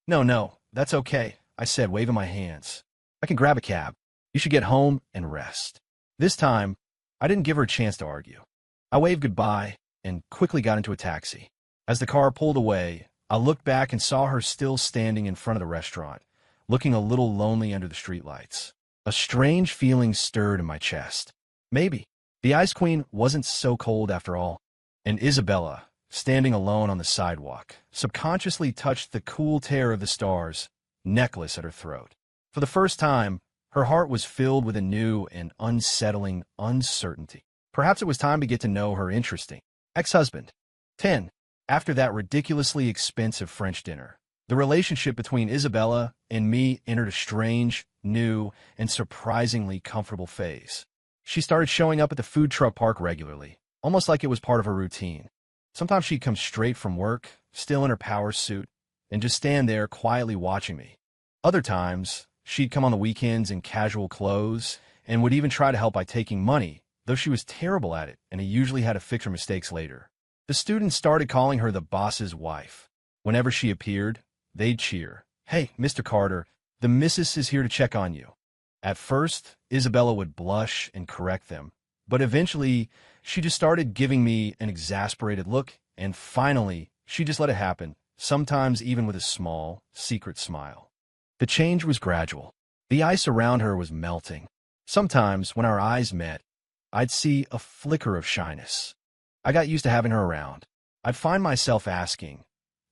Speaker 1: No, that's okay," I said, waving my hands. "I can grab a cab. You should get home and rest." This time, I didn't give her a chance to argue. I waved goodbye and quickly got into a taxi. As the car pulled away, I looked back and saw her still standing in front of the restaurant, looking a little lonely under the streetlights. A strange feeling stirred in my chest. Maybe the Ice Queen wasn't so cold after all. And Isabella, standing alone on the sidewalk, subconsciously touched the cool tear of the stars necklace at her throat. For the first time, her heart was filled with a new and unsettling uncertainty. Perhaps it was time to get to know her interesting ex-husband. 10. After that ridiculously expensive French dinner, the relationship between Isabella and me entered a strange, new, and surprisingly comfortable phase. She started showing up at the food truck park regularly, almost like it was part of her routine. Sometimes she'd come straight from work, still in her power suit, and just stand there quietly watching me. Other times, she'd come on the weekends in casual clothes and would even try to help by taking money, though she was terrible at it and I usually had to fix her mistakes later. The students started calling her the boss's wife. Whenever she appeared, they'd cheer, "Hey, Mr. Carter, the missus is here to check on you." At first, Isabella would blush and correct them, but eventually, she just started giving me an exasperated look, and finally, she just let it happen, sometimes even with a small, secret smile. The change was gradual. The ice around her was melting. Sometimes, when our eyes met, I'd see a flicker of shyness. I got used to having her around. I'd find myself asking,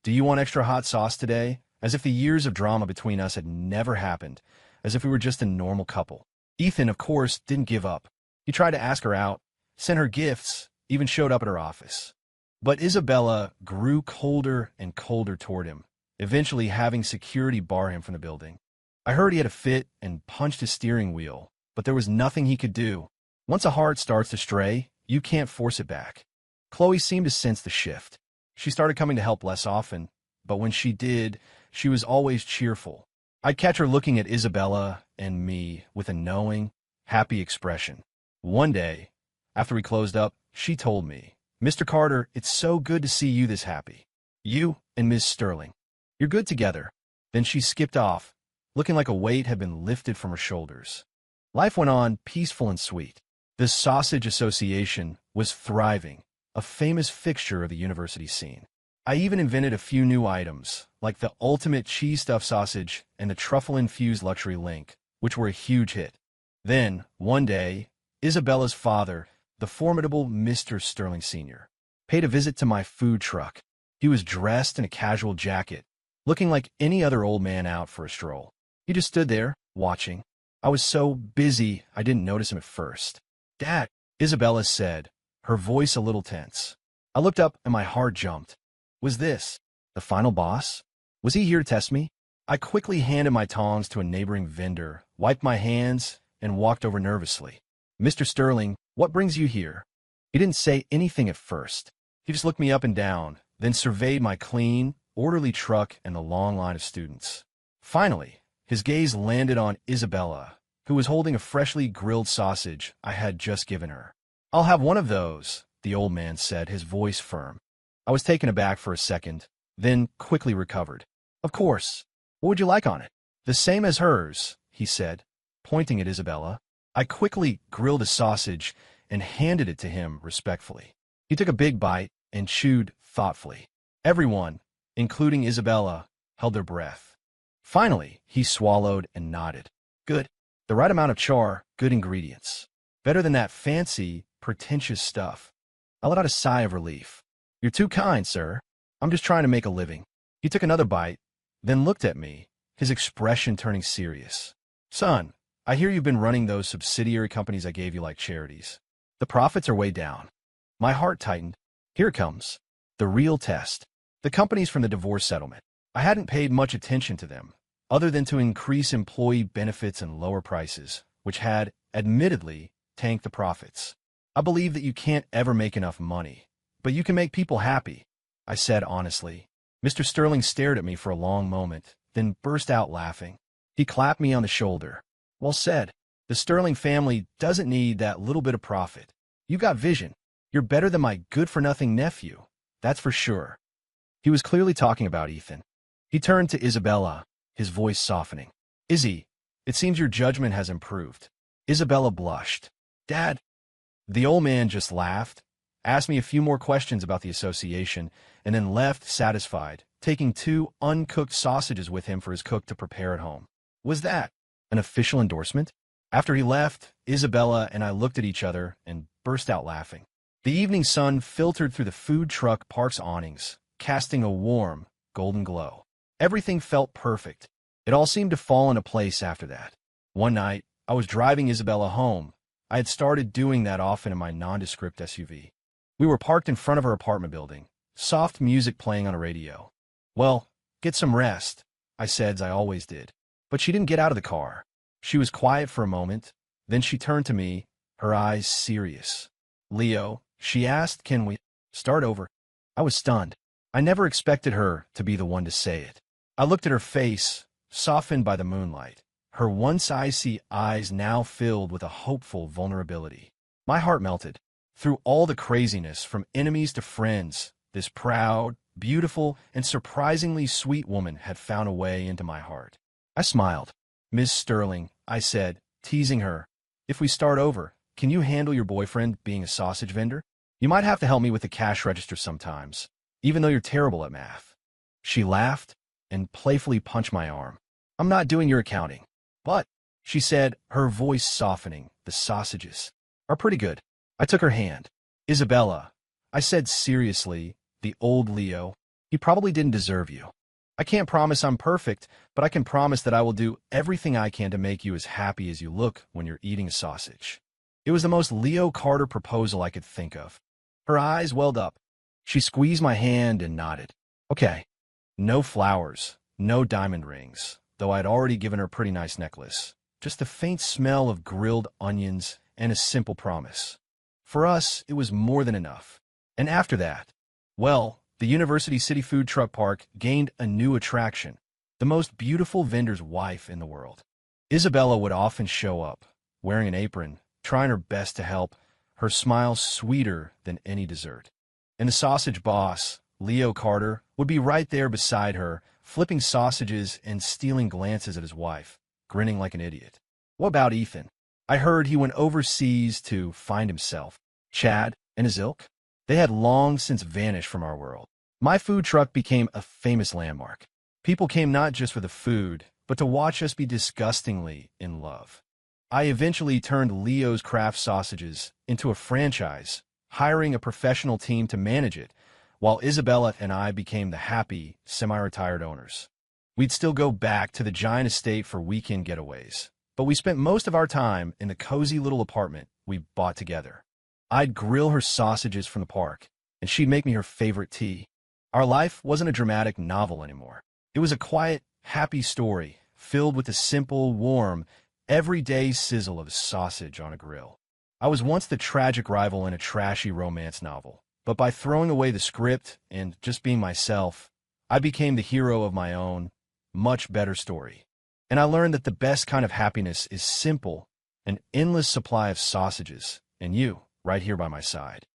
Speaker 1: "Do you want extra hot sauce today?" As if the years of drama between us had never happened, as if we were just a normal couple. Ethan, of course, didn't give up. He tried to ask her out, sent her gifts, even showed up at her office. But Isabella grew colder and colder toward him, eventually having security bar him from the building. I heard he had a fit and punched his steering wheel, but there was nothing he could do. Once a heart starts to stray, you can't force it back. Chloe seemed to sense the shift. She started coming to help less often, but when she did, she was always cheerful. I'd catch her looking at Isabella and me with a knowing, happy expression. One day, after we closed up, she told me, "Mr. Carter, it's so good to see you this happy. You and Ms. Sterling. You're good together." Then she skipped off, looking like a weight had been lifted from her shoulders. Life went on peaceful and sweet. The Sausage Association was thriving, a famous fixture of the university scene. I even invented a few new items, like the ultimate cheese stuffed sausage and the truffle-infused luxury link, which were a huge hit. Then, one day, Isabella's father, the formidable Mr. Sterling Sr., paid a visit to my food truck. He was dressed in a casual jacket, looking like any other old man out for a stroll. He just stood there, watching. I was so busy I didn't notice him at first. "Dad," Isabella said, her voice a little tense. I looked up and my heart jumped. Was this the final boss? Was he here to test me? I quickly handed my tongs to a neighboring vendor, wiped my hands, and walked over nervously. "Mr. Sterling, what brings you here?" He didn't say anything at first. He just looked me up and down, then surveyed my clean, orderly truck and the long line of students. Finally, his gaze landed on Isabella, who was holding a freshly grilled sausage I had just given her. "I'll have one of those," the old man said, his voice firm. I was taken aback for a second, then quickly recovered. "Of course. What would you like on it?" "The same as hers," he said, pointing at Isabella. I quickly grilled a sausage and handed it to him respectfully. He took a big bite and chewed thoughtfully. Everyone, including Isabella, held their breath. Finally, he swallowed and nodded. "Good. The right amount of char, good ingredients. Better than that fancy, pretentious stuff." I let out a sigh of relief. "You're too kind, sir. I'm just trying to make a living." He took another bite, then looked at me, his expression turning serious. "Son, I hear you've been running those subsidiary companies I gave you like charities. The profits are way down." My heart tightened. Here it comes. The real test. The companies from the divorce settlement. I hadn't paid much attention to them, other than to increase employee benefits and lower prices, which had, admittedly, tanked the profits. "I believe that you can't ever make enough money, but you can make people happy," I said honestly. Mr. Sterling stared at me for a long moment, then burst out laughing. He clapped me on the shoulder. "Well said. The Sterling family doesn't need that little bit of profit. You got vision. You're better than my good-for-nothing nephew. That's for sure." He was clearly talking about Ethan. He turned to Isabella, his voice softening. "Izzy, it seems your judgment has improved." Isabella blushed. "Dad." The old man just laughed, asked me a few more questions about the association, and then left satisfied, taking 2 uncooked sausages with him for his cook to prepare at home. Was that an official endorsement? After he left, Isabella and I looked at each other and burst out laughing. The evening sun filtered through the food truck park's awnings, casting a warm, golden glow. Everything felt perfect. It all seemed to fall into place after that. One night, I was driving Isabella home. I had started doing that often in my nondescript SUV. We were parked in front of her apartment building, soft music playing on a radio. Well, get some rest, I said as I always did. But she didn't get out of the car. She was quiet for a moment. Then she turned to me, her eyes serious. Leo, she asked, can we start over? I was stunned. I never expected her to be the one to say it. I looked at her face, softened by the moonlight, her once icy eyes now filled with a hopeful vulnerability. My heart melted. Through all the craziness, from enemies to friends, this proud, beautiful, and surprisingly sweet woman had found a way into my heart. I smiled. Miss Sterling, I said, teasing her, if we start over, can you handle your boyfriend being a sausage vendor? You might have to help me with the cash register sometimes, even though you're terrible at math. She laughed and playfully punched my arm. I'm not doing your accounting. But, she said, her voice softening, the sausages are pretty good. I took her hand. Isabella, I said seriously, the old Leo, he probably didn't deserve you. I can't promise I'm perfect, but I can promise that I will do everything I can to make you as happy as you look when you're eating a sausage. It was the most Leo Carter proposal I could think of. Her eyes welled up. She squeezed my hand and nodded. Okay. No flowers, no diamond rings, though I'd already given her a pretty nice necklace. Just the faint smell of grilled onions and a simple promise. For us, it was more than enough. And after that, well, the University City Food Truck Park gained a new attraction, the most beautiful vendor's wife in the world. Isabella would often show up, wearing an apron, trying her best to help, her smile sweeter than any dessert. And the sausage boss, Leo Carter, would be right there beside her, flipping sausages and stealing glances at his wife, grinning like an idiot. What about Ethan? I heard he went overseas to find himself. Chad and his ilk? They had long since vanished from our world. My food truck became a famous landmark. People came not just for the food, but to watch us be disgustingly in love. I eventually turned Leo's Craft Sausages into a franchise, hiring a professional team to manage it, while Isabella and I became the happy, semi-retired owners. We'd still go back to the giant estate for weekend getaways, but we spent most of our time in the cozy little apartment we bought together. I'd grill her sausages from the park, and she'd make me her favorite tea. Our life wasn't a dramatic novel anymore. It was a quiet, happy story, filled with the simple, warm, everyday sizzle of sausage on a grill. I was once the tragic rival in a trashy romance novel, but by throwing away the script and just being myself, I became the hero of my own, much better story. And I learned that the best kind of happiness is simple, an endless supply of sausages, and you, right here by my side.